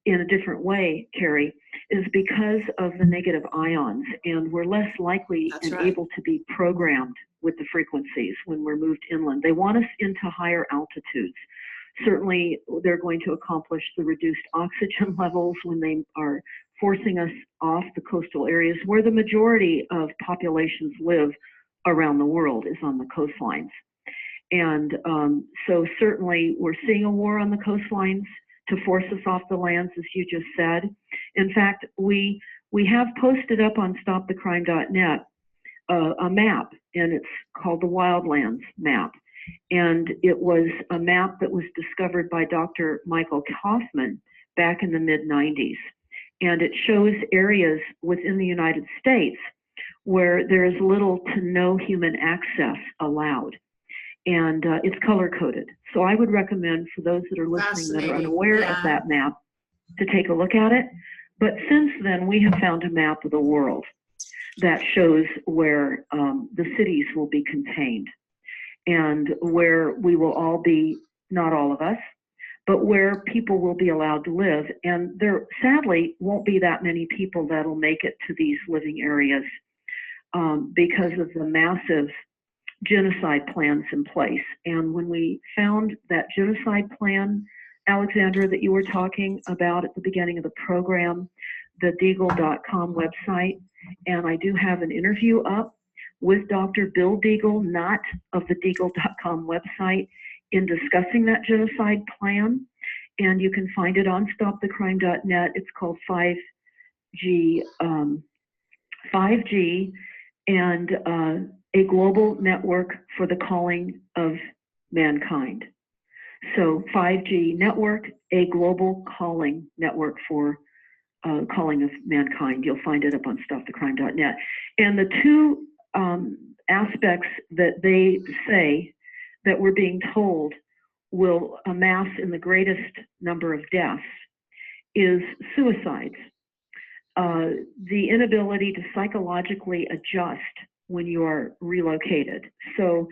in a different way, Kerry, is because of the negative ions, and we're less likely able to be programmed with the frequencies when we're moved inland. They want us into higher altitudes. Certainly, they're going to accomplish the reduced oxygen levels when they are forcing us off the coastal areas where the majority of populations live around the world, is on the coastlines. And so certainly we're seeing a war on the coastlines to force us off the lands, as you just said. In fact, we have posted up on stopthecrime.net a map, and it's called the Wildlands map. And it was a map that was discovered by Dr. Michael Kaufman back in the mid-90s. And it shows areas within the United States where there is little to no human access allowed. And it's color-coded. So I would recommend for those that are listening that are unaware of that map to take a look at it. But since then, we have found a map of the world that shows where the cities will be contained, and where we will all be, not all of us, but where people will be allowed to live. And there sadly won't be that many people that'll make it to these living areas because of the massive genocide plans in place. And when we found that genocide plan, Alexandra, that you were talking about at the beginning of the program, the Deagle.com website, and I do have an interview up with Dr. Bill Deagle, not of the Deagle.com website, in discussing that genocide plan. And you can find it on stopthecrime.net. It's called 5G and a global network for the calling of mankind. So 5G network, a global calling network for calling of mankind. You'll find it up on stopthecrime.net. And the two aspects that they say that we're being told will amass in the greatest number of deaths is suicides. The inability to psychologically adjust when you are relocated. So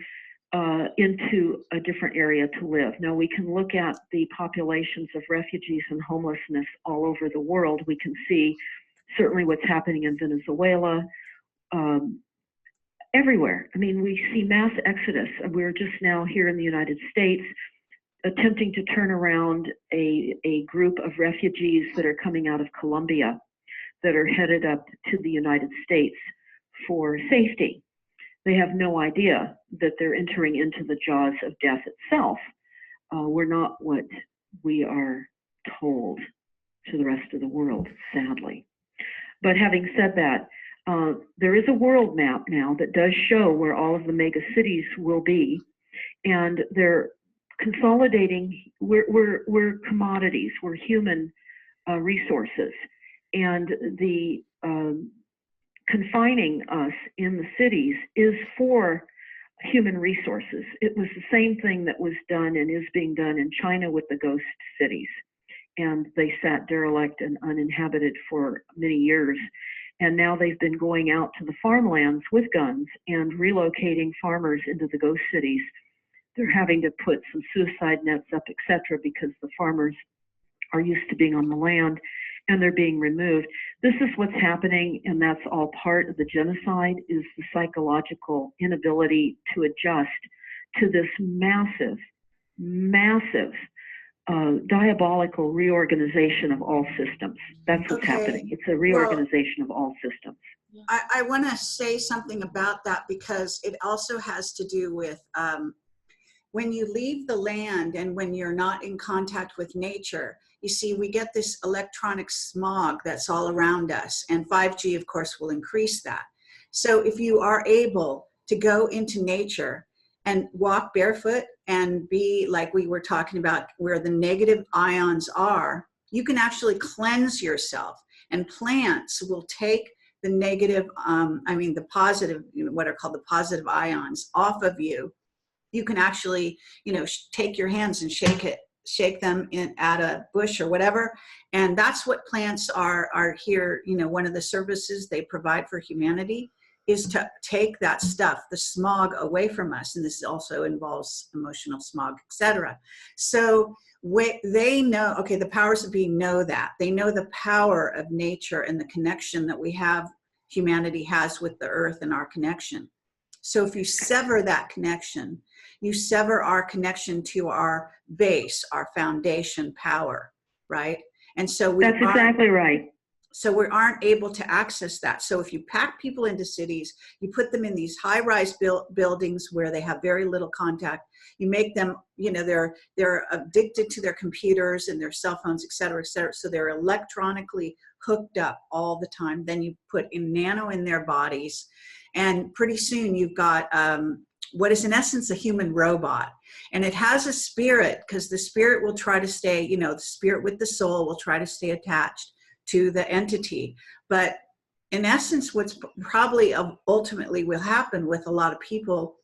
into a different area to live. Now, we can look at the populations of refugees and homelessness all over the world. We can see certainly what's happening in Venezuela, everywhere. I mean, we see mass exodus. We're just now here in the United States attempting to turn around a group of refugees that are coming out of Colombia that are headed up to the United States for safety. They have no idea that they're entering into the jaws of death itself. We're not what we are told to the rest of the world, sadly. But having said that, there is a world map now that does show where all of the mega cities will be, and they're consolidating. We're commodities, we're human resources, and the confining us in the cities is for human resources. It was the same thing that was done and is being done in China with the ghost cities. And they sat derelict and uninhabited for many years. And now they've been going out to the farmlands with guns and relocating farmers into the ghost cities. They're having to put some suicide nets up, etc., because the farmers are used to being on the land and they're being removed. This is what's happening, and that's all part of the genocide, is the psychological inability to adjust to this massive, massive diabolical reorganization of all systems. That's what's happening. It's a reorganization of all systems. I want to say something about that, because it also has to do with when you leave the land and when you're not in contact with nature. You see, we get this electronic smog that's all around us, and 5G, of course, will increase that. So if you are able to go into nature and walk barefoot and be like we were talking about, where the negative ions are, you can actually cleanse yourself, and plants will take the negative, the positive, what are called the positive ions off of you. You can actually, take your hands and shake them at a bush or whatever. And that's what plants are here. One of the services they provide for humanity is to take that stuff, the smog, away from us. And this also involves emotional smog, etc. So they know, okay, the powers that be know that. They know the power of nature and the connection that we have, humanity has with the earth and our connection. So if you sever that connection, you sever our connection to our base, our foundation power, right? And so that's exactly right. So we aren't able to access that. So if you pack people into cities, you put them in these high-rise buildings where they have very little contact, you make them, they're addicted to their computers and their cell phones, et cetera, so they're electronically hooked up all the time. Then you put nano in their bodies, and pretty soon you've got what is in essence a human robot. And it has a spirit, because the spirit will try to stay, the spirit with the soul will try to stay attached to the entity. But in essence, what's probably ultimately will happen with a lot of people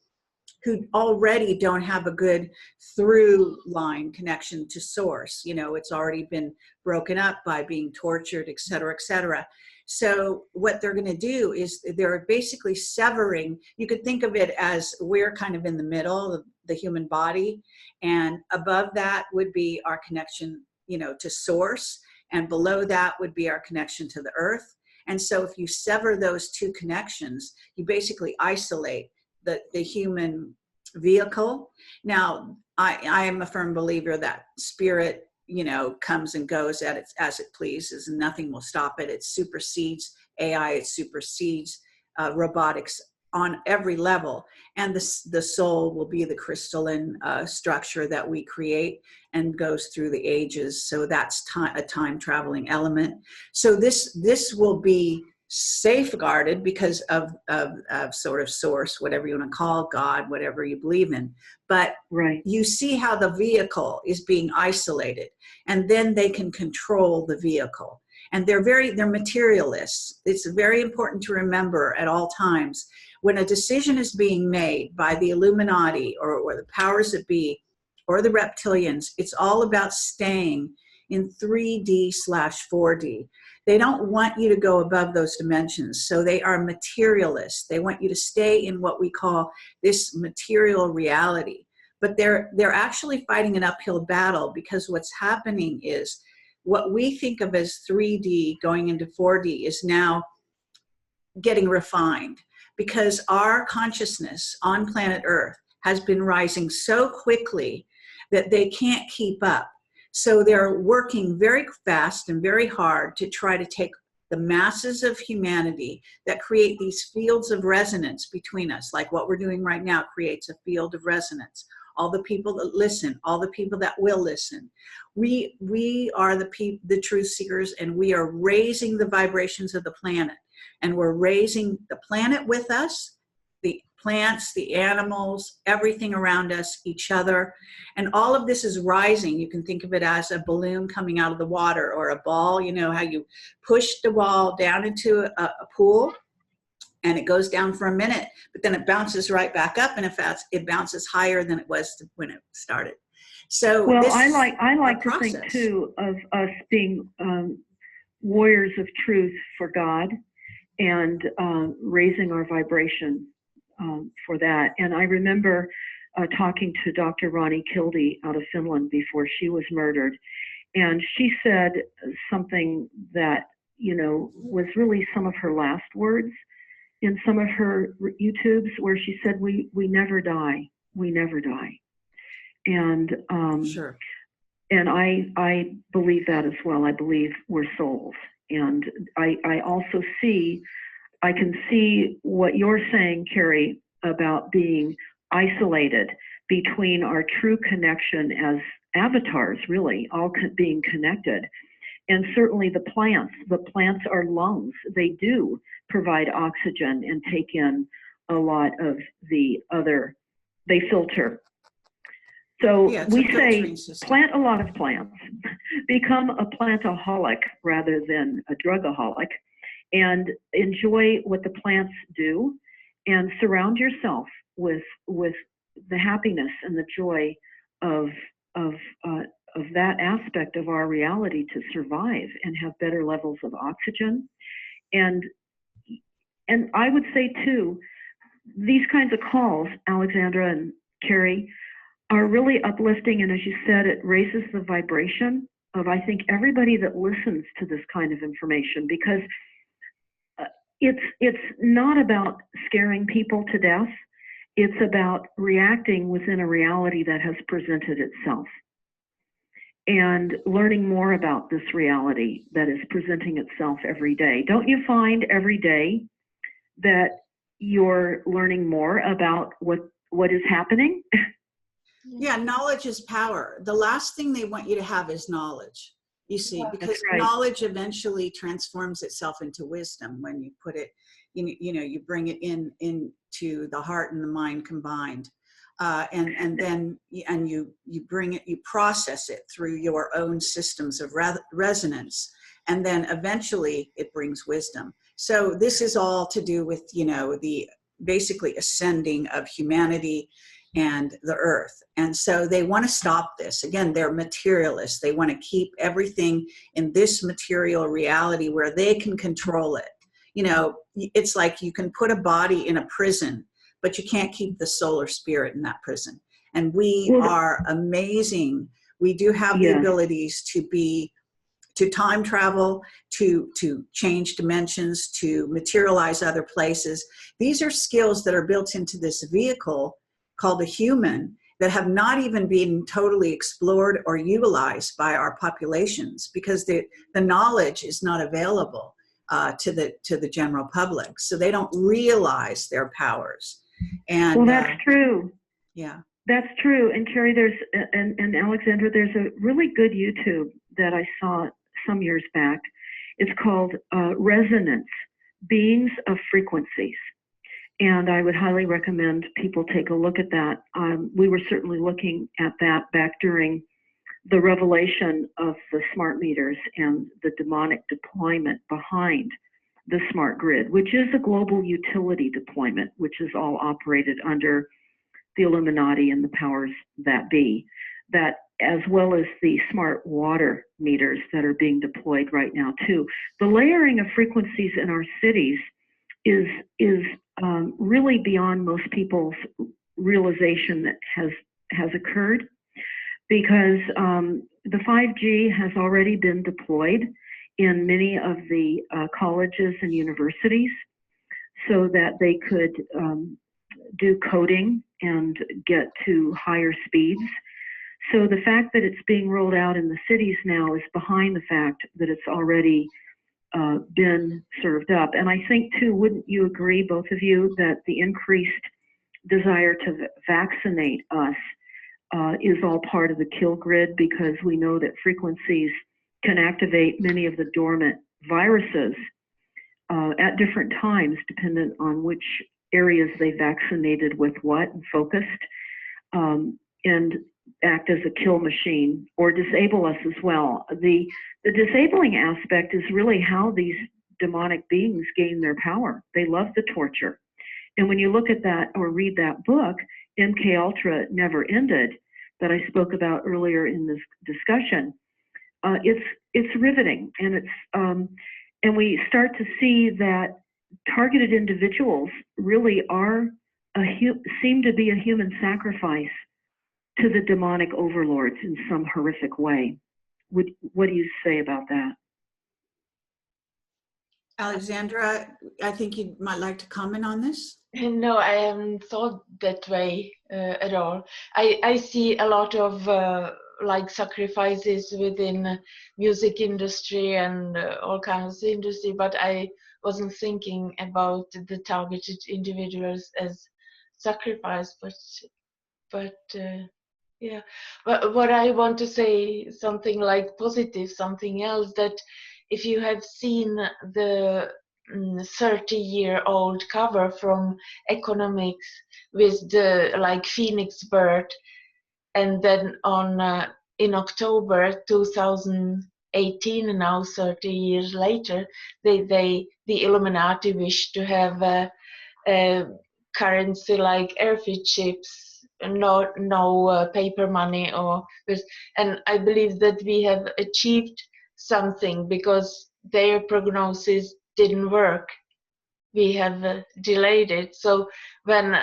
who already don't have a good through line connection to source, it's already been broken up by being tortured, et cetera, et cetera. So what they're going to do is they're basically severing. You could think of it as we're kind of in the middle of the human body, and above that would be our connection, to source, and below that would be our connection to the earth. And so if you sever those two connections, you basically isolate the human vehicle. Now, I am a firm believer that spirit, comes and goes as it pleases, and nothing will stop it. It supersedes AI, it supersedes robotics on every level. And the soul will be the crystalline structure that we create and goes through the ages. So that's a time traveling element. So this will be safeguarded because of sort of source, whatever you want to call God, whatever you believe in. But right. You see how the vehicle is being isolated, and then they can control the vehicle. And they're materialists. It's very important to remember at all times, when a decision is being made by the Illuminati or the powers that be, or the reptilians, it's all about staying in 3D/4D. They don't want you to go above those dimensions. So they are materialists. They want you to stay in what we call this material reality. But they're actually fighting an uphill battle, because what's happening is what we think of as 3D going into 4D is now getting refined, because our consciousness on planet Earth has been rising so quickly that they can't keep up. So they're working very fast and very hard to try to take the masses of humanity that create these fields of resonance between us, like what we're doing right now creates a field of resonance. All the people that listen, all the people that will listen. We are the truth seekers, and we are raising the vibrations of the planet. And we're raising the planet with us, the plants, the animals, everything around us, each other. And all of this is rising. You can think of it as a balloon coming out of the water, or a ball. You know how you push the ball down into a pool, and it goes down for a minute, but then it bounces right back up, and in fact, it bounces higher than it was when it started. So, well, this I like to process. think too of us being warriors of truth for God, and raising our vibration for that. And I remember talking to Dr. Ronnie Kildy out of Finland before she was murdered, and she said something that, you know, was really some of her last words in some of her YouTubes, where she said, we never die, we never die. And sure. And I believe that as well. I believe we're souls. And I also I can see what you're saying, Kerry, about being isolated between our true connection as avatars, really, all being connected. And certainly the plants are lungs. They do provide oxygen and take in a lot of the other, they filter. So yeah, we say plant a lot of plants, become a plantaholic rather than a drugaholic, and enjoy what the plants do, and surround yourself with the happiness and the joy of that aspect of our reality to survive and have better levels of oxygen. And I would say too, these kinds of calls, Alexandra and Kerry, are really uplifting, and as you said, it raises the vibration of, I think, everybody that listens to this kind of information, because it's not about scaring people to death. It's about reacting within a reality that has presented itself, and learning more about this reality that is presenting itself every day. Don't you find every day that you're learning more about what is happening? Yeah, knowledge is power. The last thing they want you to have is knowledge, you see, because right. Knowledge eventually transforms itself into wisdom when you put it, you bring it into the heart and the mind combined. And then you bring it, you process it through your own systems of resonance, and then eventually it brings wisdom. So this is all to do with, the basically ascending of humanity and the earth. And so they want to stop this. Again, they're materialists. They want to keep everything in this material reality where they can control it. It's like you can put a body in a prison, but you can't keep the soul or spirit in that prison. And we are amazing. We do have the abilities to time travel, to change dimensions, to materialize other places. These are skills that are built into this vehicle called a human, that have not even been totally explored or utilized by our populations, because the knowledge is not available to the general public. So they don't realize their powers. And well, that's true. Yeah, that's true. And Kerry, and Alexandra, there's a really good YouTube that I saw some years back. It's called Resonance, Beings of Frequencies. And I would highly recommend people take a look at that. We were certainly looking at that back during the revelation of the smart meters and the demonic deployment behind the smart grid, which is a global utility deployment, which is all operated under the Illuminati and the powers that be. that, as well as the smart water meters that are being deployed right now too. The layering of frequencies in our cities is really beyond most people's realization that has occurred, because the 5G has already been deployed in many of the colleges and universities so that they could do coding and get to higher speeds. So the fact that it's being rolled out in the cities now is behind the fact that it's already been served up. And I think too, wouldn't you agree, both of you, that the increased desire to vaccinate us is all part of the kill grid, because we know that frequencies can activate many of the dormant viruses at different times, dependent on which areas they vaccinated with what and focused, and act as a kill machine or disable us as well. The disabling aspect is really how these demonic beings gain their power. They love the torture. And when you look at that or read that book, MKULTRA Never Ended, that I spoke about earlier in this discussion, it's riveting, and and we start to see that targeted individuals really are seem to be a human sacrifice to the demonic overlords in some horrific way. What do you say about that? Alexandra, I think you might like to comment on this. No, I haven't thought that way at all. I see a lot of like sacrifices within music industry and all kinds of industry, but I wasn't thinking about the targeted individuals as sacrifice. But yeah. But what I want to say, something like positive, something else, that if you have seen the 30-year-old cover from Economics with the like Phoenix bird, and then on in October 2018, now 30 years later, the Illuminati wish to have a currency like airfield chips, no paper money, and I believe that we have achieved something because their prognosis didn't work. We have delayed it. So when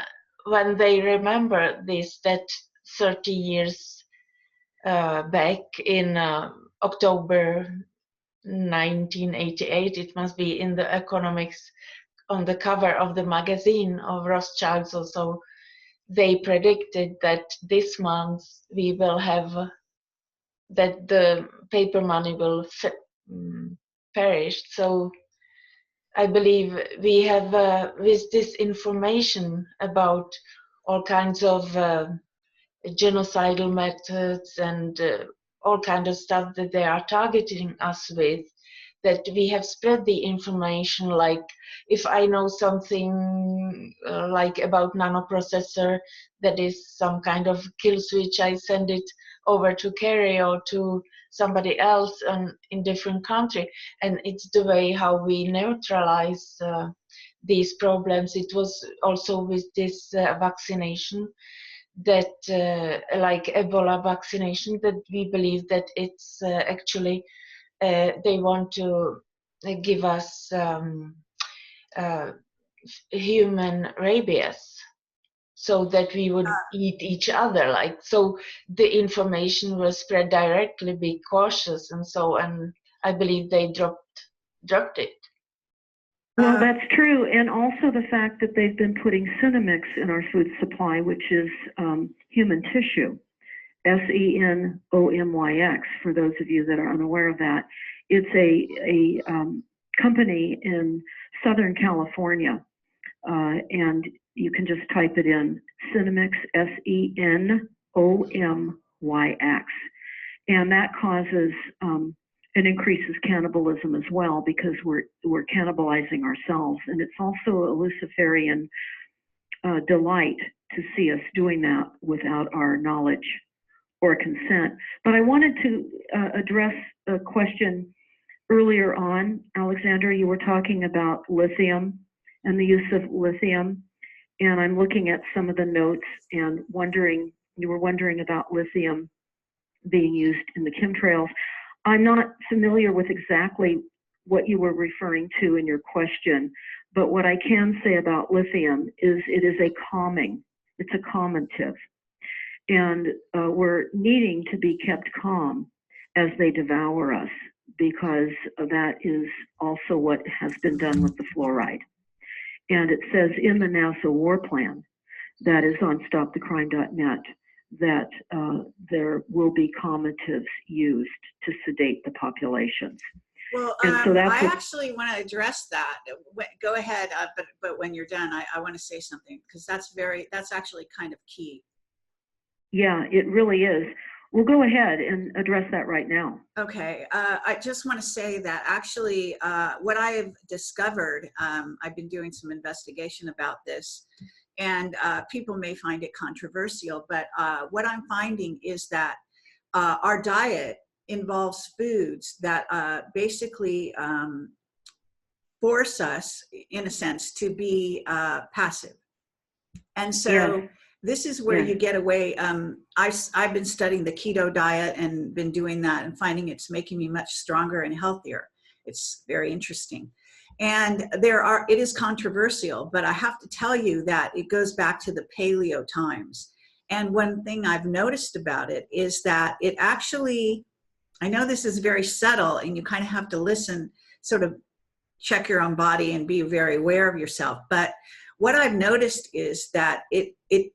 they remember this, that 30 years back in October 1988, it must be in the Economics, on the cover of the magazine of Rothschilds also, they predicted that this month we will have that the paper money will perish. So I believe we have with this information about all kinds of genocidal methods and all kinds of stuff that they are targeting us with, that we have spread the information. Like if I know something like about nanoprocessor that is some kind of kill switch, I send it over to Kerry or to somebody else in different country, and it's the way how we neutralize these problems. It was also with this vaccination, that like Ebola vaccination, that we believe that it's actually they want to give us human rabies, so that we would eat each other. Like, so the information was spread directly, be cautious, and so, and I believe they dropped it. Well, that's true, and also the fact that they've been putting Cinemix in our food supply, which is human tissue, SENOMYX, for those of you that are unaware of that. It's a company in Southern California, and you can just type it in, Cinemix, SENOMYX, and that causes and increases cannibalism as well, because we're cannibalizing ourselves. And it's also a Luciferian delight to see us doing that without our knowledge or consent. But I wanted to address a question earlier on. Alexandra, you were talking about lithium and the use of lithium. And I'm looking at some of the notes and wondering, you were wondering about lithium being used in the chemtrails. I'm not familiar with exactly what you were referring to in your question, but what I can say about lithium is it is a calming, it's a calmative. And we're needing to be kept calm as they devour us, because that is also what has been done with the fluoride. And it says in the NASA war plan, that is on stopthecrime.net, that there will be calmatives used to sedate the populations. Well, and so that's I actually want to address that. Go ahead, but when you're done, I want to say something, because that's actually kind of key. Yeah, it really is. We'll go ahead and address that right now. Okay, I just want to say that actually what I have discovered, I've been doing some investigation about this, and people may find it controversial, but what I'm finding is that our diet involves foods that basically force us, in a sense, to be passive. And so yes. This is where yes. you get away. I've been studying the keto diet and been doing that and finding it's making me much stronger and healthier. It's very interesting. And it is controversial, but I have to tell you that it goes back to the paleo times. And one thing I've noticed about it is that it actually, I know this is very subtle and you kind of have to listen, sort of check your own body and be very aware of yourself. But what I've noticed is that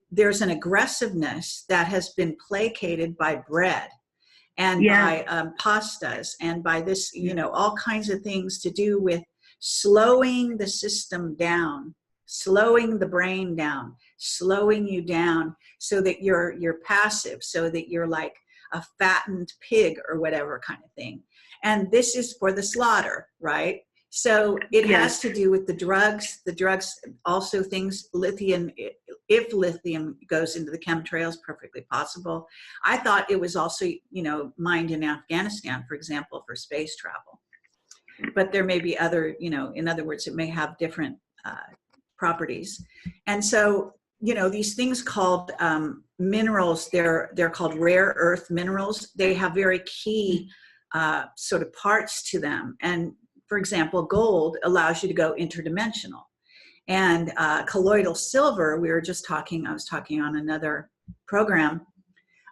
there's an aggressiveness that has been placated by bread and yeah. by pastas and by this, all kinds of things to do with slowing the system down, slowing the brain down, slowing you down so that you're passive, so that you're like a fattened pig or whatever kind of thing. And this is for the slaughter, right? So it yes. has to do with the drugs also things, lithium, if lithium goes into the chemtrails, perfectly possible. I thought it was also, mined in Afghanistan, for example, for space travel. But there may be other, in other words, it may have different properties. And so, these things called minerals, they're called rare earth minerals. They have very key sort of parts to them. And for example, gold allows you to go interdimensional. And colloidal silver, I was talking on another program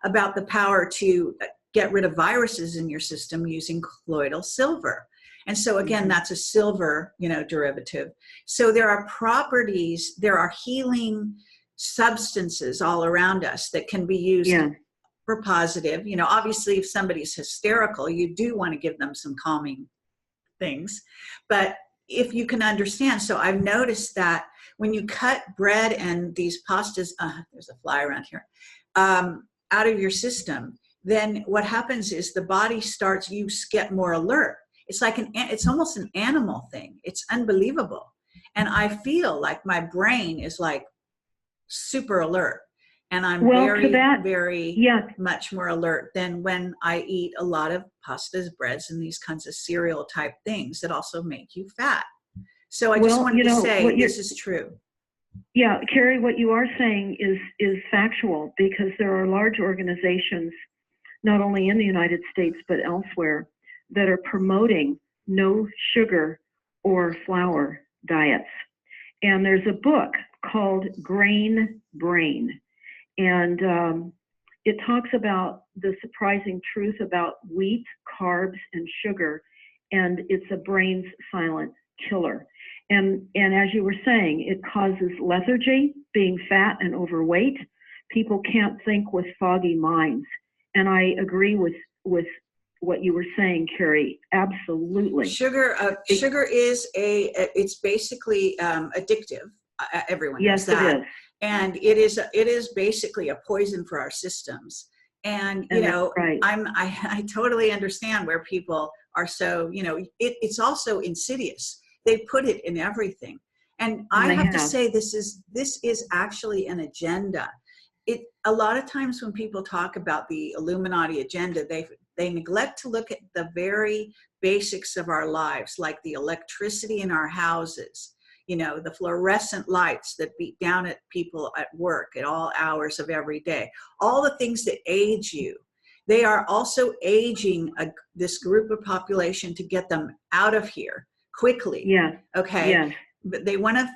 about the power to get rid of viruses in your system using colloidal silver. And so again, that's a silver, derivative. So there are properties, there are healing substances all around us that can be used yeah. for positive. Obviously if somebody's hysterical, you do want to give them some calming things, but if you can understand. So I've noticed that when you cut bread and these pastas, there's a fly around here, out of your system, then what happens is the body you get more alert. It's like it's almost an animal thing. It's unbelievable. And I feel like my brain is like super alert. And I'm very yeah. much more alert than when I eat a lot of pastas, breads, and these kinds of cereal type things that also make you fat. So I just wanted to say this is true. Yeah, Kerry, what you are saying is factual, because there are large organizations, not only in the United States, but elsewhere, that are promoting no sugar or flour diets. And there's a book called Grain Brain. And it talks about the surprising truth about wheat, carbs, and sugar, and it's a brain's silent killer. And as you were saying, it causes lethargy, being fat and overweight. People can't think with foggy minds. And I agree with what you were saying, Kerry. Absolutely. Sugar is it's basically addictive. Everyone knows that. Yes, it is. And it is basically a poison for our systems. And right. I totally understand where people are so, it's also insidious. They put it in everything. And I have to say, this is actually an agenda. A lot of times when people talk about the Illuminati agenda, they neglect to look at the very basics of our lives, like the electricity in our houses, the fluorescent lights that beat down at people at work at all hours of every day, all the things that age you. they are also aging this group of population to get them out of here quickly. Yeah. Okay. Yes. But they want to,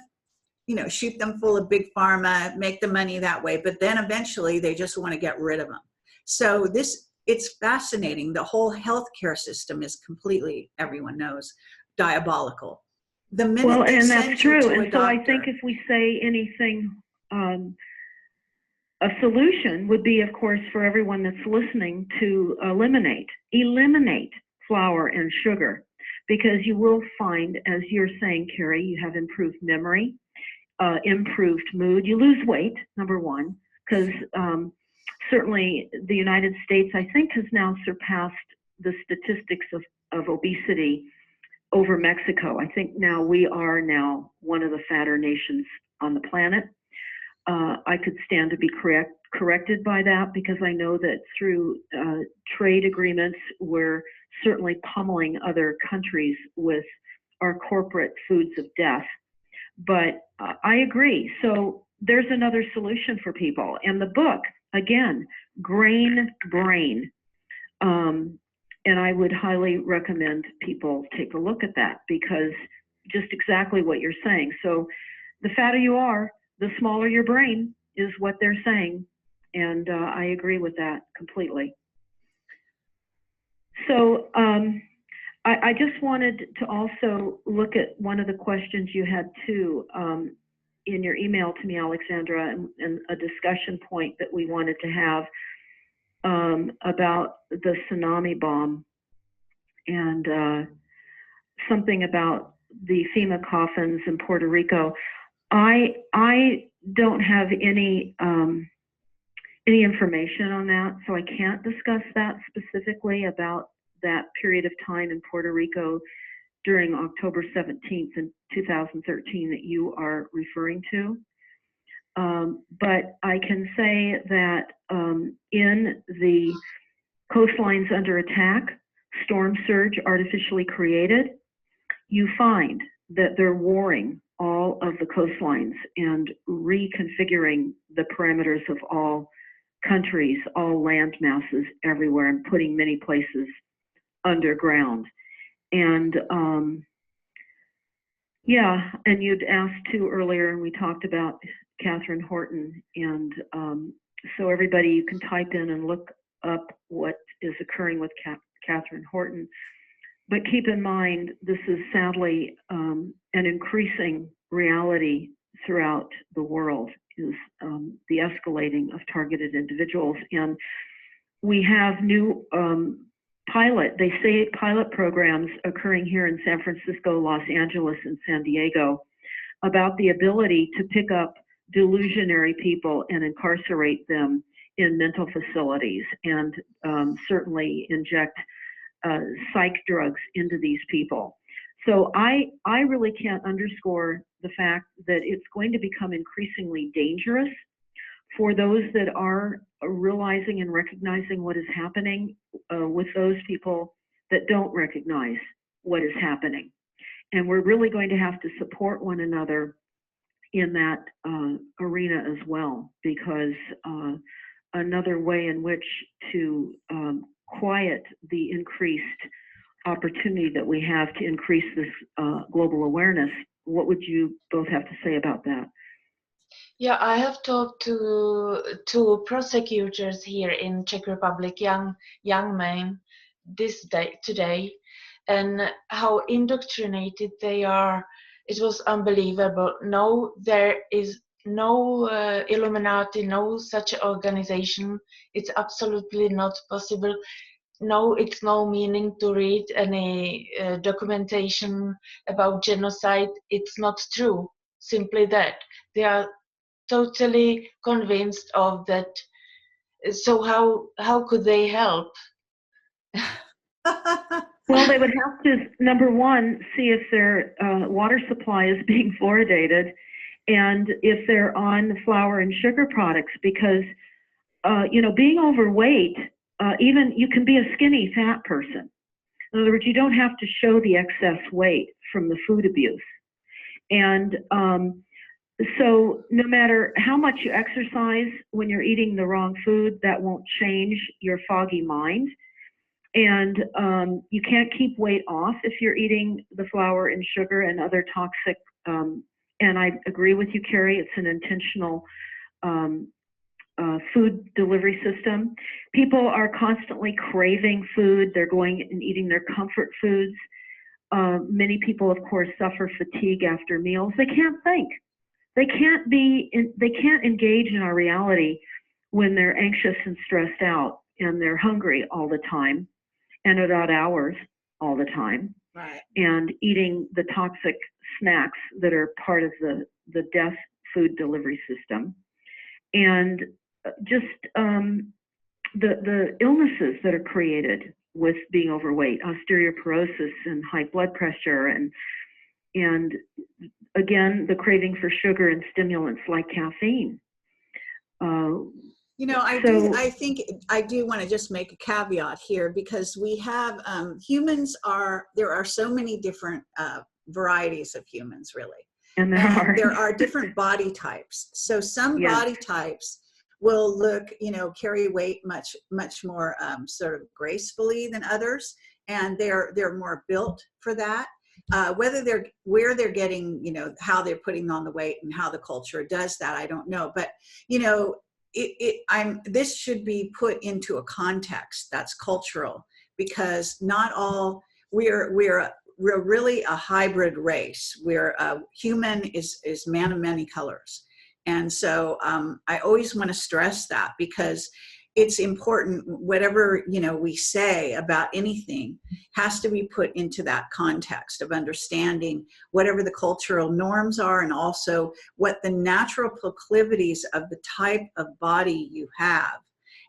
you know, shoot them full of big pharma, make the money that way. But then eventually they just want to get rid of them. So it's fascinating. The whole healthcare system is completely, everyone knows, diabolical. The minute Well, they and send that's you true. to a And so I doctor, think if we say anything, a solution would be, of course, for everyone that's listening to eliminate flour and sugar, because you will find, as you're saying, Kerry, you have improved memory, improved mood. You lose weight, number one, because certainly the United States, I think, has now surpassed the statistics of obesity over Mexico. I think now we are now one of the fatter nations on the planet. I could stand to be corrected by that, because I know that through trade agreements, we're certainly pummeling other countries with our corporate foods of death. But I agree. So there's another solution for people. And the book, again, Grain Brain. And I would highly recommend people take a look at that, because just exactly what you're saying. So the fatter you are, the smaller your brain is what they're saying. And I agree with that completely. So I just wanted to also look at one of the questions you had too in your email to me, Alexandra, and a discussion point that we wanted to have about the tsunami bomb, and something about the FEMA coffins in Puerto Rico. I don't have any information on that, so I can't discuss that specifically about that period of time in Puerto Rico during October 17th in 2013 that you are referring to. But I can say that in the coastlines under attack, storm surge artificially created, you find that they're warring all of the coastlines and reconfiguring the parameters of all countries, all land masses everywhere, and putting many places underground. And yeah, and you'd asked too earlier, and we talked about Catherine Horton, and so everybody, you can type in and look up what is occurring with Catherine Horton. But keep in mind, this is sadly an increasing reality throughout the world, is the escalating of targeted individuals. And we have new pilot programs occurring here in San Francisco, Los Angeles, and San Diego about the ability to pick up delusionary people and incarcerate them in mental facilities, and certainly inject psych drugs into these people. So I really can't underscore the fact that it's going to become increasingly dangerous for those that are realizing and recognizing what is happening with those people that don't recognize what is happening. And we're really going to have to support one another in that arena as well, because another way in which to quiet the increased opportunity that we have to increase this global awareness. What would you both have to say about that? Yeah, I have talked to prosecutors here in Czech Republic, young men, today, and how indoctrinated they are. It was unbelievable. No, there is no Illuminati, no such organization. It's absolutely not possible. No, it's no meaning to read any documentation about genocide. It's not true. Simply that. They are totally convinced of that. So how could they help? Well, they would have to, number one, see if their water supply is being fluoridated, and if they're on flour and sugar products, because you know, being overweight, even you can be a skinny fat person. In other words, you don't have to show the excess weight from the food abuse. And So no matter how much you exercise, when you're eating the wrong food, that won't change your foggy mind. And you can't keep weight off if you're eating the flour and sugar and other toxic, and I agree with you, Kerry, it's an intentional food delivery system. People are constantly craving food. They're going and eating their comfort foods. Many people, of course, suffer fatigue after meals. They can't think. They can't engage in our reality when they're anxious and stressed out and they're hungry all the time and at odd hours all the time. Right. And eating the toxic snacks that are part of the death food delivery system. And just the illnesses that are created with being overweight, osteoporosis and high blood pressure, and again, the craving for sugar and stimulants like caffeine. You know, I think I do want to just make a caveat here, because we have there are so many different varieties of humans, really. And there are different body types. So some body types will look, carry weight much more sort of gracefully than others, and they're more built for that. Where they're getting, how they're putting on the weight and how the culture does that, I don't know. But this should be put into a context that's cultural, because not all we're really a hybrid race. We're human is man of many colors. And so I always want to stress that, because it's important. Whatever, we say about anything has to be put into that context of understanding whatever the cultural norms are, and also what the natural proclivities of the type of body you have.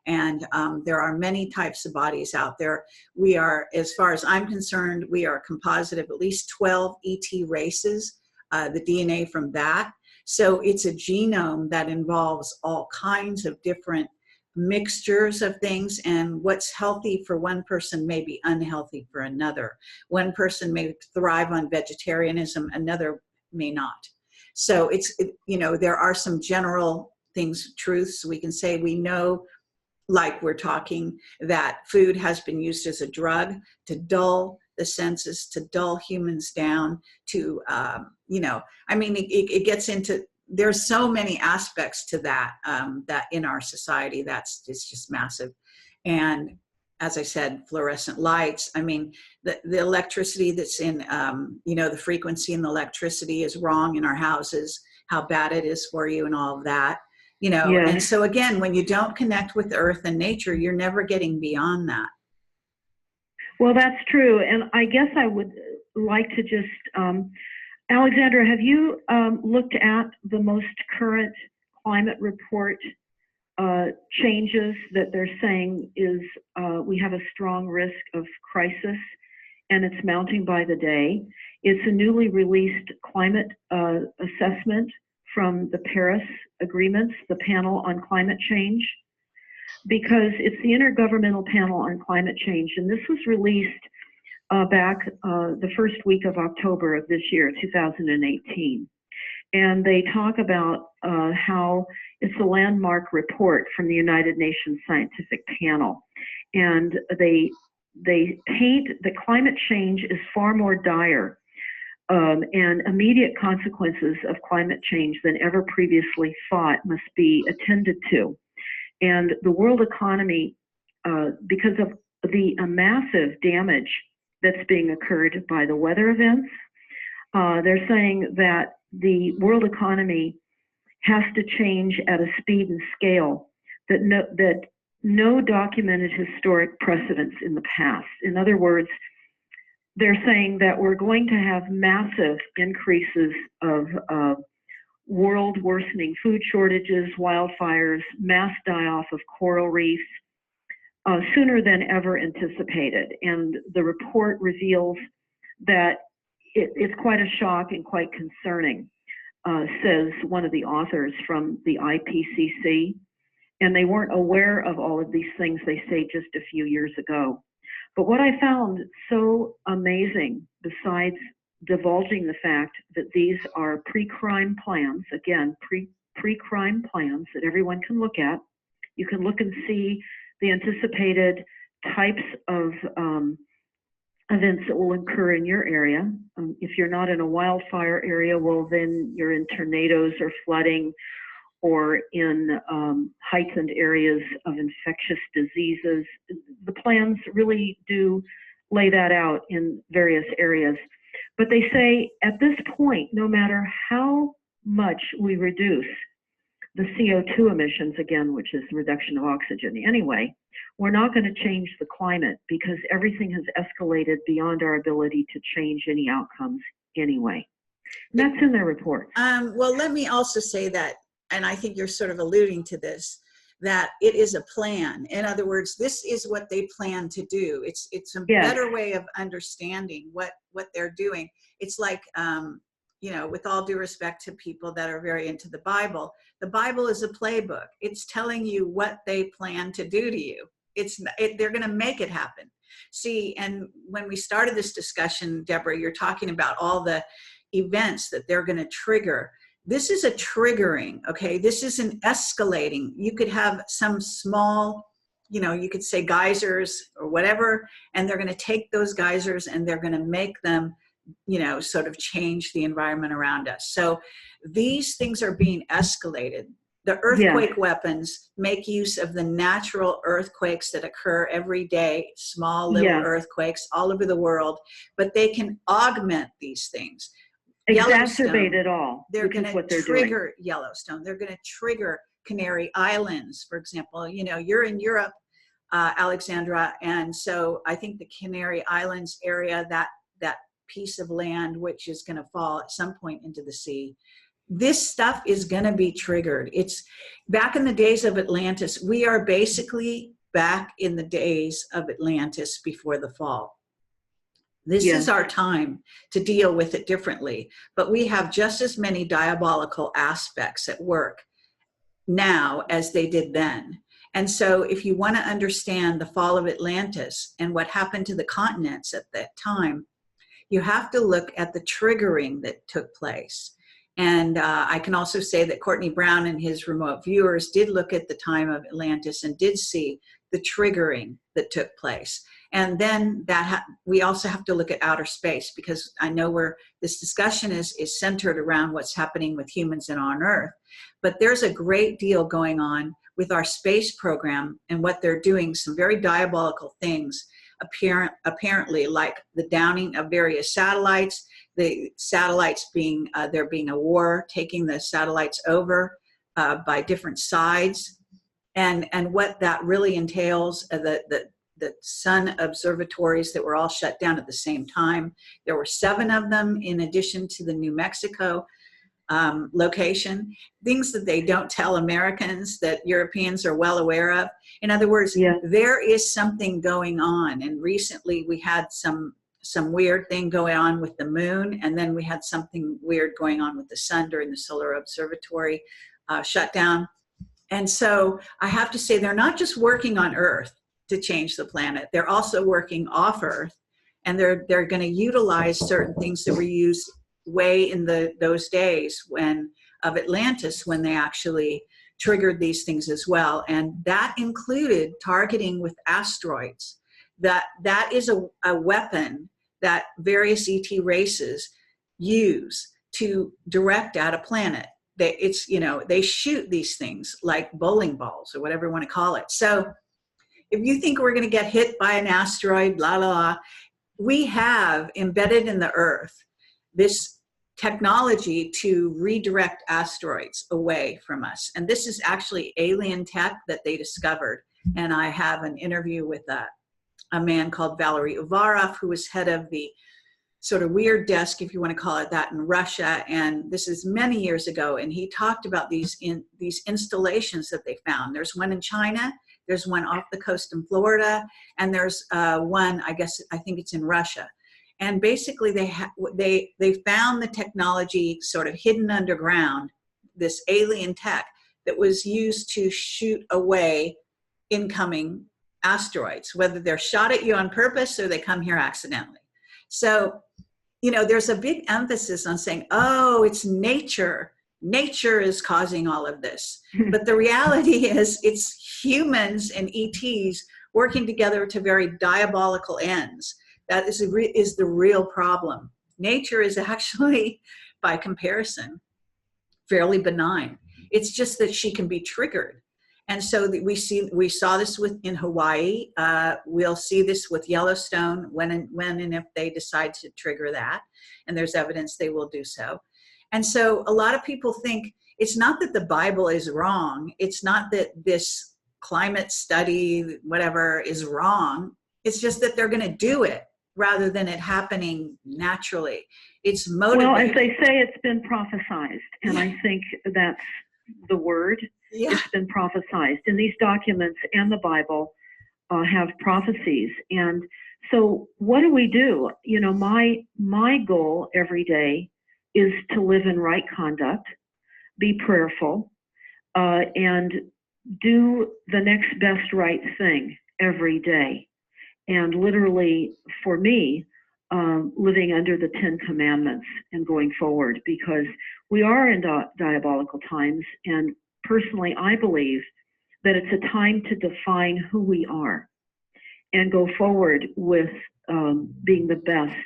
And there are many types of bodies out there. We are, as far as I'm concerned, we are a composite of at least 12 ET races, the DNA from that. So it's a genome that involves all kinds of different mixtures of things, and what's healthy for one person may be unhealthy for another. One person may thrive on vegetarianism, another may not. So there are some general things, truths we can say. We know, like we're talking, that food has been used as a drug to dull the senses, to dull humans down, to, it gets into, there's so many aspects to that, that in our society, it's just massive. And as I said, fluorescent lights, the electricity that's in, the frequency in the electricity is wrong in our houses, how bad it is for you and all of that. Yes. And so again, when you don't connect with the earth and nature, you're never getting beyond that. Well, that's true. And I guess I would like to just, Alexandra, have you looked at the most current climate report changes that they're saying is we have a strong risk of crisis, and it's mounting by the day? It's a newly released climate assessment from the Paris agreements, the panel on climate change, because it's the Intergovernmental Panel on Climate Change, and this was released back the first week of October of this year, 2018. And they talk about how it's a landmark report from the United Nations Scientific Panel. And they paint the climate change is far more dire and immediate consequences of climate change than ever previously thought must be attended to. And the world economy, because of the massive damage that's being occurred by the weather events, they're saying that the world economy has to change at a speed and scale that no documented historic precedents in the past. In other words, they're saying that we're going to have massive increases of world worsening food shortages, wildfires, mass die-off of coral reefs, sooner than ever anticipated. And the report reveals that it's quite a shock and quite concerning, says one of the authors from the IPCC. And they weren't aware of all of these things, they say, just a few years ago. But what I found so amazing, besides divulging the fact that these are pre-crime plans, again, pre-crime plans that everyone can look at. You can look and see the anticipated types of events that will occur in your area. If you're not in a wildfire area, well, then you're in tornadoes or flooding, or in heightened areas of infectious diseases. The plans really do lay that out in various areas. But they say at this point, no matter how much we reduce the CO2 emissions, again, which is reduction of oxygen anyway, we're not going to change the climate because everything has escalated beyond our ability to change any outcomes anyway. And that's in their report. Well, let me also say that, and I think you're sort of alluding to this, that it is a plan. In other words, this is what they plan to do. It's a better way of understanding what they're doing. It's like, you know, with all due respect to people that are very into the Bible is a playbook. It's telling you what they plan to do to you. They're going to make it happen. See, and when we started this discussion, Deborah, you're talking about all the events that they're going to trigger. This is a triggering, okay? This is an escalating. You could have some small, you know, you could say geysers or whatever, and they're going to take those geysers and they're going to make them, you know, sort of change the environment around us. So these things are being escalated. The earthquake weapons make use of the natural earthquakes that occur every day, small little earthquakes all over the world, but they can augment these things. Exacerbate it all. They're going to trigger Yellowstone. They're going to trigger Canary Islands, for example. You know, you're in Europe, Alexandra, and so I think the Canary Islands area, that piece of land which is going to fall at some point into the sea, this stuff is going to be triggered. It's back in the days of Atlantis. We are basically back in the days of Atlantis before the fall. This is our time to deal with it differently, but we have just as many diabolical aspects at work now as they did then. And so if you want to understand the fall of Atlantis and what happened to the continents at that time, you have to look at the triggering that took place. And I can also say that Courtney Brown and his remote viewers did look at the time of Atlantis and did see the triggering that took place. And then we also have to look at outer space, because I know where this discussion is centered around what's happening with humans and on Earth. But there's a great deal going on with our space program and what they're doing, some very diabolical things, apparently, like the downing of various satellites, the satellites being, there being a war, taking the satellites over by different sides. And what that really entails, the sun observatories that were all shut down at the same time. There were 7 of them in addition to the New Mexico location, things that they don't tell Americans that Europeans are well aware of. In other words, there is something going on. And recently we had some weird thing going on with the moon, and then we had something weird going on with the sun during the solar observatory shutdown. And so I have to say, they're not just working on Earth to change the planet, they're also working off Earth, and they're going to utilize certain things that were used way in those days of Atlantis, when they actually triggered these things as well. And that included targeting with asteroids. That is a weapon that various ET races use to direct at a planet. They shoot these things like bowling balls or whatever you want to call it. So if you think we're going to get hit by an asteroid, blah, blah, blah, we have embedded in the Earth this technology to redirect asteroids away from us. And this is actually alien tech that they discovered. And I have an interview with a man called Valery Uvarov, who was head of the sort of weird desk, if you want to call it that, in Russia. And this is many years ago. And he talked about these installations that they found. There's one in China, there's one off the coast in Florida, and there's one, I think it's in Russia. And basically they found the technology sort of hidden underground, this alien tech that was used to shoot away incoming asteroids, whether they're shot at you on purpose or they come here accidentally. So you know, there's a big emphasis on saying, oh, it's nature. Nature is causing all of this. But the reality is it's humans and ETs working together to very diabolical ends. That is the real problem. Nature is actually, by comparison, fairly benign. It's just that she can be triggered. And so we saw this in Hawaii. We'll see this with Yellowstone when and if they decide to trigger that. And there's evidence they will do so. And so a lot of people think it's not that the Bible is wrong. It's not that this climate study, whatever, is wrong. It's just that they're going to do it rather than it happening naturally. It's motivated. Well, as they say, it's been prophesized. And I think that's the word. Yeah. It's been prophesized. And these documents and the Bible have prophecies. And so what do we do? You know, my goal every day is to live in right conduct, be prayerful, and do the next best right thing every day. And literally, for me, living under the 10 Commandments and going forward, because we are in diabolical times. And personally, I believe that it's a time to define who we are and go forward with being the best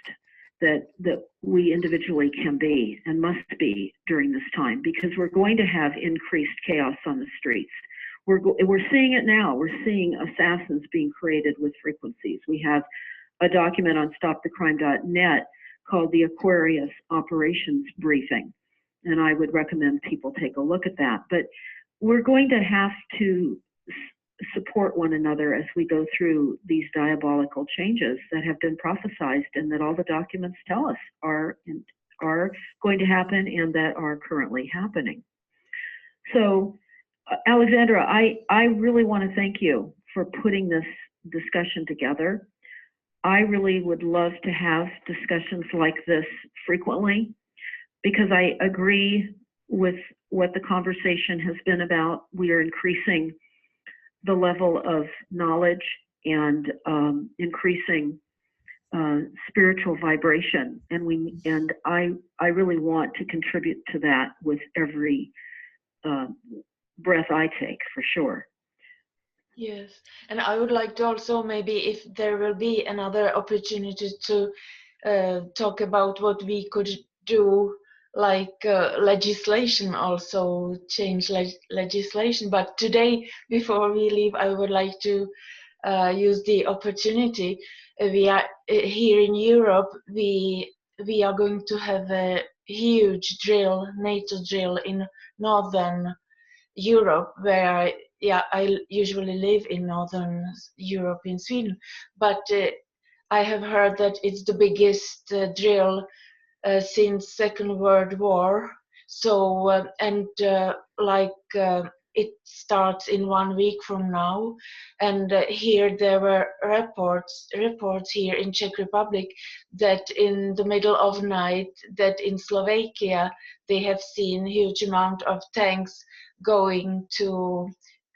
that we individually can be and must be during this time, because we're going to have increased chaos on the streets. We're seeing it now. We're seeing assassins being created with frequencies. We have a document on stopthecrime.net called the Aquarius Operations Briefing, and I would recommend people take a look at that. But we're going to have to support one another as we go through these diabolical changes that have been prophesized and that all the documents tell us are going to happen and that are currently happening. So, Alexandra, I really want to thank you for putting this discussion together. I really would love to have discussions like this frequently, because I agree with what the conversation has been about. We are increasing the level of knowledge and increasing spiritual vibration, and I really want to contribute to that with every breath I take, for sure. Yes, and I would like to also, maybe if there will be another opportunity to talk about what we could do, like legislation, also change legislation. But today, before we leave, I would like to use the opportunity. We are here in Europe. We are going to have a huge drill, NATO drill in Northern Europe, where I usually live in Northern Europe in Sweden, but I have heard that it's the biggest drill since Second World War. So it starts in 1 week from now, and here there were reports here in Czech Republic that in the middle of night, that in Slovakia they have seen huge amount of tanks going to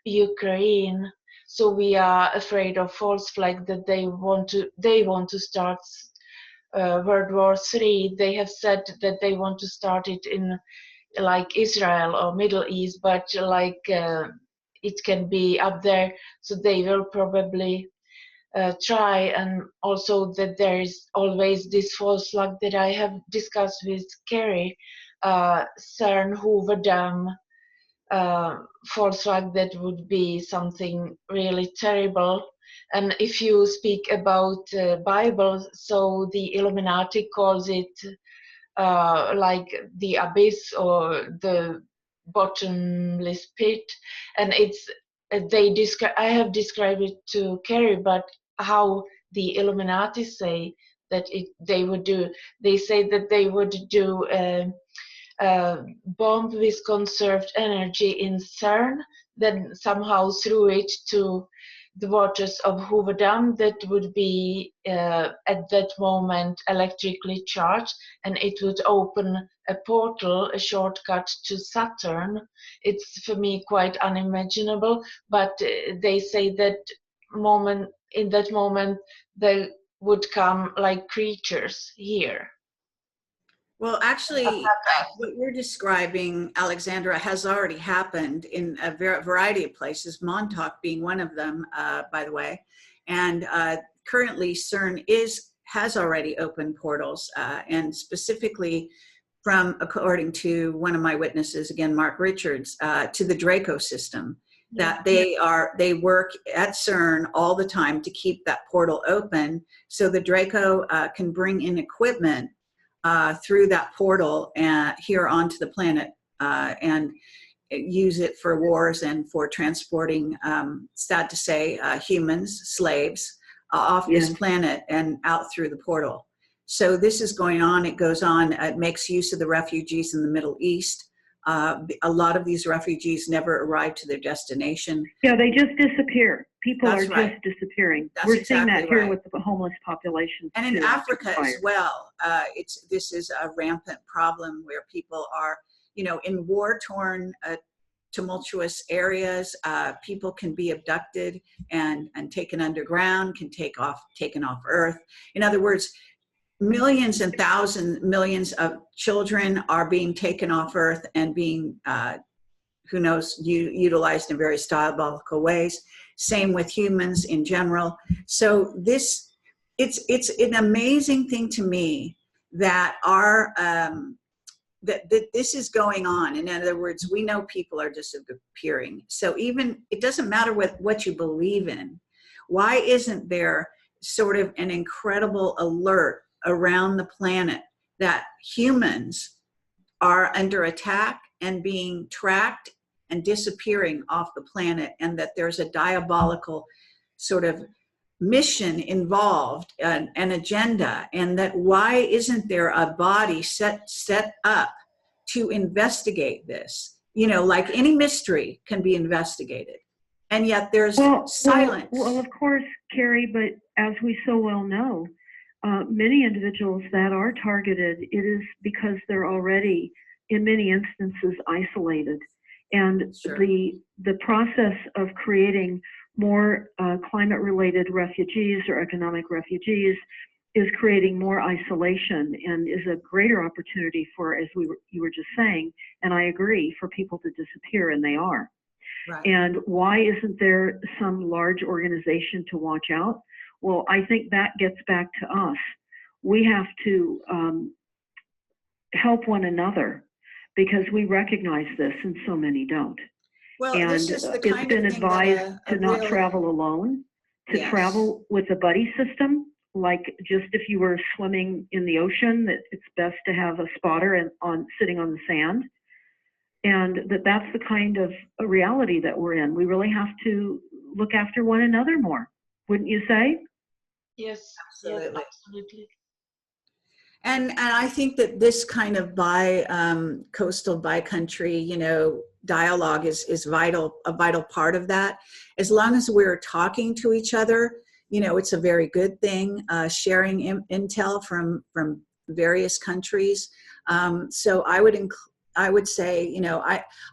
Ukraine. So we are afraid of false flag, that they want to start World War III. They have said that they want to start it in like Israel or Middle East, but it can be up there. So they will probably try. And also that there is always this false flag that I have discussed with Kerry, CERN Hoover Dam false flag. That would be something really terrible. And if you speak about Bible, so the Illuminati calls it like the abyss or the bottomless pit, and it's I have described it to Kerry, but how the Illuminati say that they would do. They say that they would do bomb with conserved energy in CERN, then somehow through it to the waters of Hoover Dam that would be at that moment electrically charged, and it would open a portal, a shortcut to Saturn. It's for me quite unimaginable, but they say that in that moment there would come like creatures here. Well, actually, what you're describing, Alexandra, has already happened in a variety of places, Montauk being one of them, by the way. And currently, CERN has already opened portals, and specifically according to one of my witnesses, again, Mark Richards, to the Draco system, that they work at CERN all the time to keep that portal open, so the Draco can bring in equipment through that portal here onto the planet and use it for wars and for transporting, sad to say, humans, slaves, off this planet and out through the portal. So this is going on. It goes on. It makes use of the refugees in the Middle East. A lot of these refugees never arrive to their destination. Yeah, they just disappear. People are just disappearing. We're seeing that here with the homeless population. And in Africa as well. This is a rampant problem where people are, in war-torn, tumultuous areas. People can be abducted and taken underground, taken off Earth. In other words, millions and millions of children are being taken off Earth and being, who knows, utilized in various diabolical ways. Same with humans in general. So it's an amazing thing to me that that this is going on. In other words, we know people are disappearing. So it doesn't matter what you believe in. Why isn't there sort of an incredible alert around the planet that humans are under attack and being tracked and disappearing off the planet, and that there's a diabolical sort of mission involved, an agenda, and that why isn't there a body set up to investigate this? Like any mystery can be investigated, and yet there's silence. Well, of course, Kerry, but as we so well know, many individuals that are targeted, it is because they're already, in many instances, isolated. And the process of creating more climate-related refugees or economic refugees is creating more isolation and is a greater opportunity for, as you were just saying, and I agree, for people to disappear, and they are. Right. And why isn't there some large organization to watch out? Well, I think that gets back to us. We have to help one another, because we recognize this and so many don't. Well, and this is the it's kind been of thing advised to not travel alone, to travel with a buddy system. Like just if you were swimming in the ocean, that it's best to have a spotter sitting on the sand. And that's the kind of a reality that we're in. We really have to look after one another more, wouldn't you say? Yes, absolutely. Yes, absolutely. And I think that this kind of coastal bi-country, dialogue is a vital part of that. As long as we're talking to each other, it's a very good thing, sharing intel from various countries. So I would say,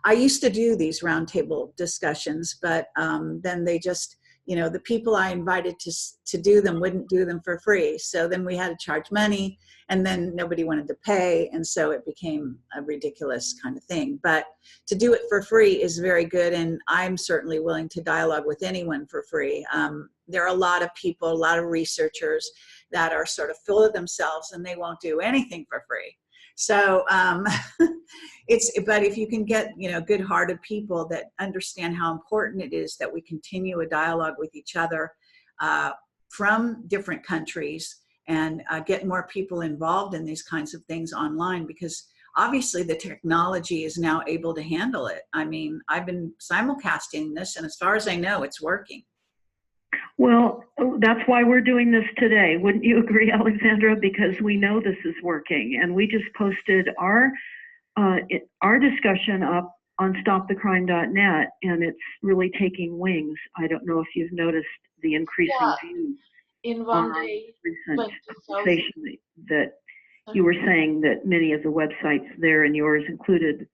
I used to do these roundtable discussions, but then they just, the people I invited to do them wouldn't do them for free. So then we had to charge money, and then nobody wanted to pay. And so it became a ridiculous kind of thing. But to do it for free is very good. And I'm certainly willing to dialogue with anyone for free. There are a lot of people, a lot of researchers that are sort of full of themselves, and they won't do anything for free. So but if you can get, good-hearted people that understand how important it is that we continue a dialogue with each other from different countries, and get more people involved in these kinds of things online, because obviously the technology is now able to handle it. I mean, I've been simulcasting this, and as far as I know, it's working. Well, that's why we're doing this today. Wouldn't you agree, Alexandra? Because we know this is working, and we just posted our discussion up on stopthecrime.net, and it's really taking wings. I don't know if you've noticed the increasing views. In one day, recent conversation that you were saying that many of the websites there, and yours included,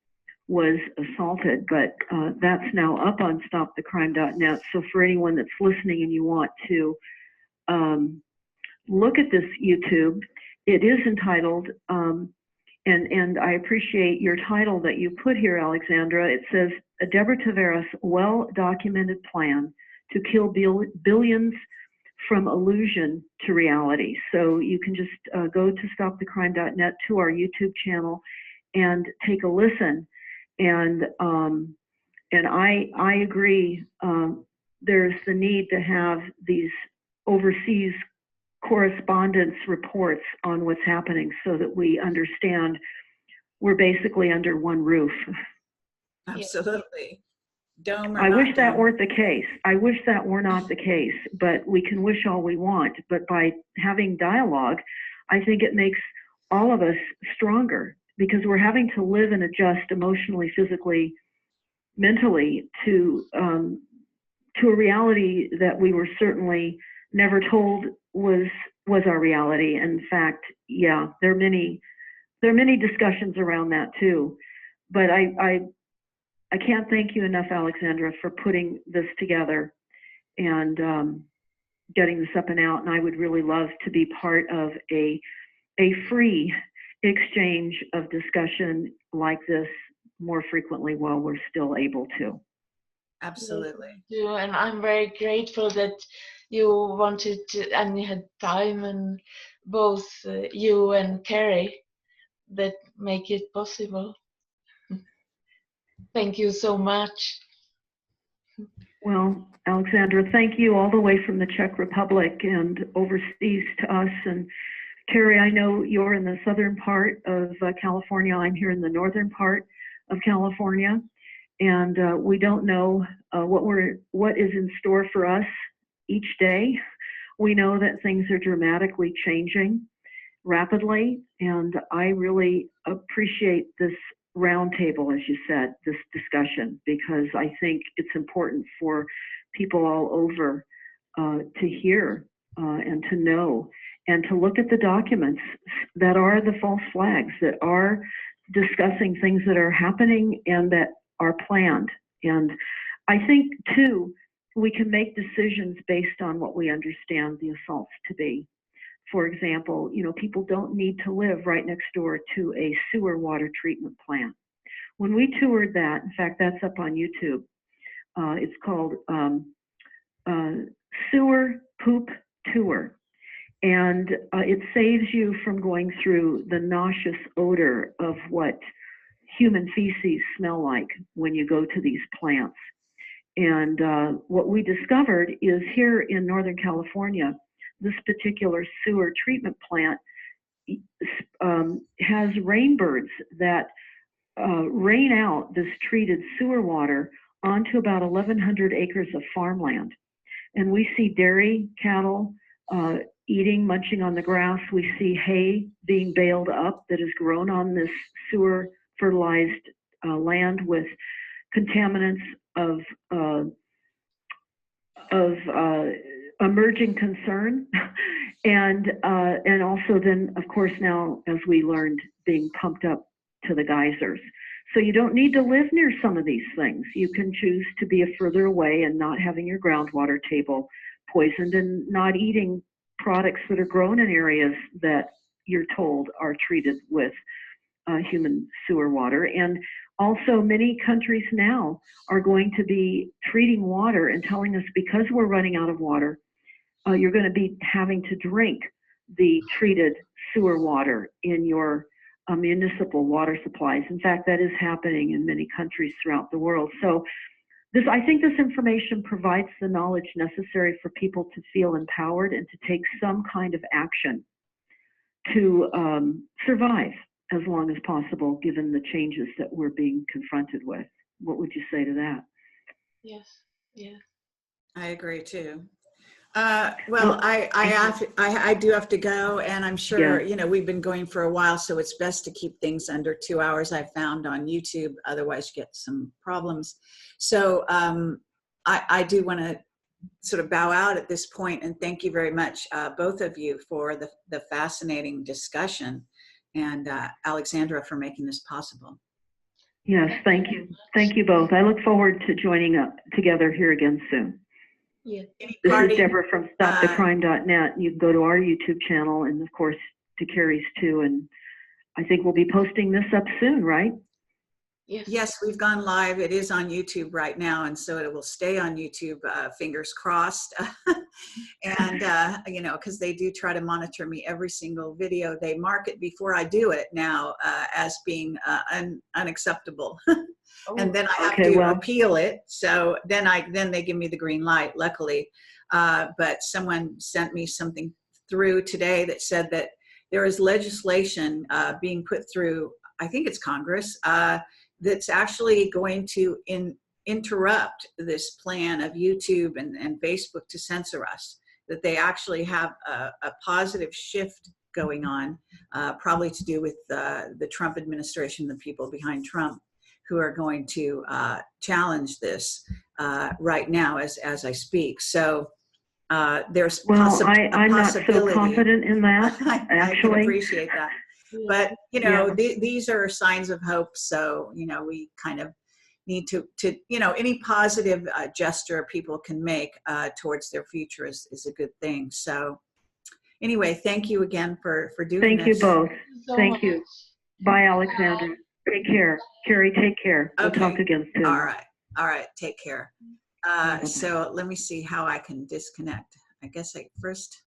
was assaulted, but that's now up on stopthecrime.net. So for anyone that's listening and you want to look at this YouTube, it is entitled and I appreciate your title that you put here, Alexandra. It says, a Deborah Tavares well-documented plan to kill billions from illusion to reality. So you can just go to stopthecrime.net to our YouTube channel and take a listen. And I agree. There's the need to have these overseas correspondence reports on what's happening so that we understand we're basically under one roof. Absolutely. Dome or I not wish that dome. weren't the case. I wish that were not the case, but we can wish all we want. But by having dialogue, I think it makes all of us stronger, because we're having to live and adjust emotionally, physically, mentally to a reality that we were certainly never told was our reality. In fact, yeah, there are many discussions around that too. But I can't thank you enough, Alexandra, for putting this together and getting this up and out. And I would really love to be part of a free exchange of discussion like this more frequently while we're still able to. Absolutely. Yeah, and I'm very grateful that you wanted to, and you had time, and both you and Kerry, that make it possible. Thank you so much. Well, Alexandra, thank you all the way from the Czech Republic and overseas to us. And Kerry, I know you're in the southern part of California. I'm here in the northern part of California. And we don't know what is in store for us each day. We know that things are dramatically changing rapidly, and I really appreciate this roundtable, as you said, this discussion, because I think it's important for people all over to hear and to know and to look at the documents that are the false flags, that are discussing things that are happening and that are planned. And I think too, we can make decisions based on what we understand the assaults to be. For example, you know, people don't need to live right next door to a sewer water treatment plant. When we toured that, in fact, that's up on YouTube. It's called Sewer Poop Tour. And it saves you from going through the nauseous odor of what human feces smell like when you go to these plants. And what we discovered is here in Northern California, this particular sewer treatment plant has rainbirds that rain out this treated sewer water onto about 1,100 acres of farmland. And we see dairy cattle munching on the grass. We see hay being baled up that is grown on this sewer fertilized land with contaminants of emerging concern, and also then, of course, now, as we learned, being pumped up to the geysers. So you don't need to live near some of these things. You can choose to be further away and not having your groundwater table poisoned, and not eating products that are grown in areas that you're told are treated with human sewer water. And also, many countries now are going to be treating water and telling us, because we're running out of water, you're going to be having to drink the treated sewer water in your municipal water supplies. In fact, that is happening in many countries throughout the world. So I think this information provides the knowledge necessary for people to feel empowered and to take some kind of action to survive as long as possible, given the changes that we're being confronted with. What would you say to that? Yes, yeah. I agree too. Well, I do have to go, and I'm sure, Yeah. you know, we've been going for a while, so it's best to keep things under 2 hours, I've found on YouTube, otherwise you get some problems. So I do want to sort of bow out at this point, and thank you very much, both of you, for the fascinating discussion, and Alexandra for making this possible. Yes, thank you. Thank you both. I look forward to joining up together here again soon. Yeah. This is Deborah from stopthecrime.net. You can go to our YouTube channel, and of course to Kerry's too, and I think we'll be posting this up soon, right? Yes. Yes, we've gone live. It is on YouTube right now, and so it will stay on YouTube, fingers crossed. And, you know, because they do try to monitor me every single video. They mark it before I do it now as being unacceptable. And then I have to appeal it. So then they give me the green light, luckily. But someone sent me something through today that said that there is legislation being put through, I think it's Congress, that's actually going to interrupt this plan of YouTube and Facebook to censor us, that they actually have a positive shift going on, probably to do with the Trump administration, the people behind Trump, who are going to challenge this right now as I speak. So there's I'm not so confident in that, actually. I can appreciate that. But, you know, these are signs of hope. So, you know, we kind of need to you know, any positive gesture people can make towards their future is a good thing. So anyway, thank you again for doing this. Thank you both. Thank you. Bye, Alexandra. Take care. Kerry, take care. We'll talk again soon. All right. All right. Take care. So let me see how I can disconnect. I guess first.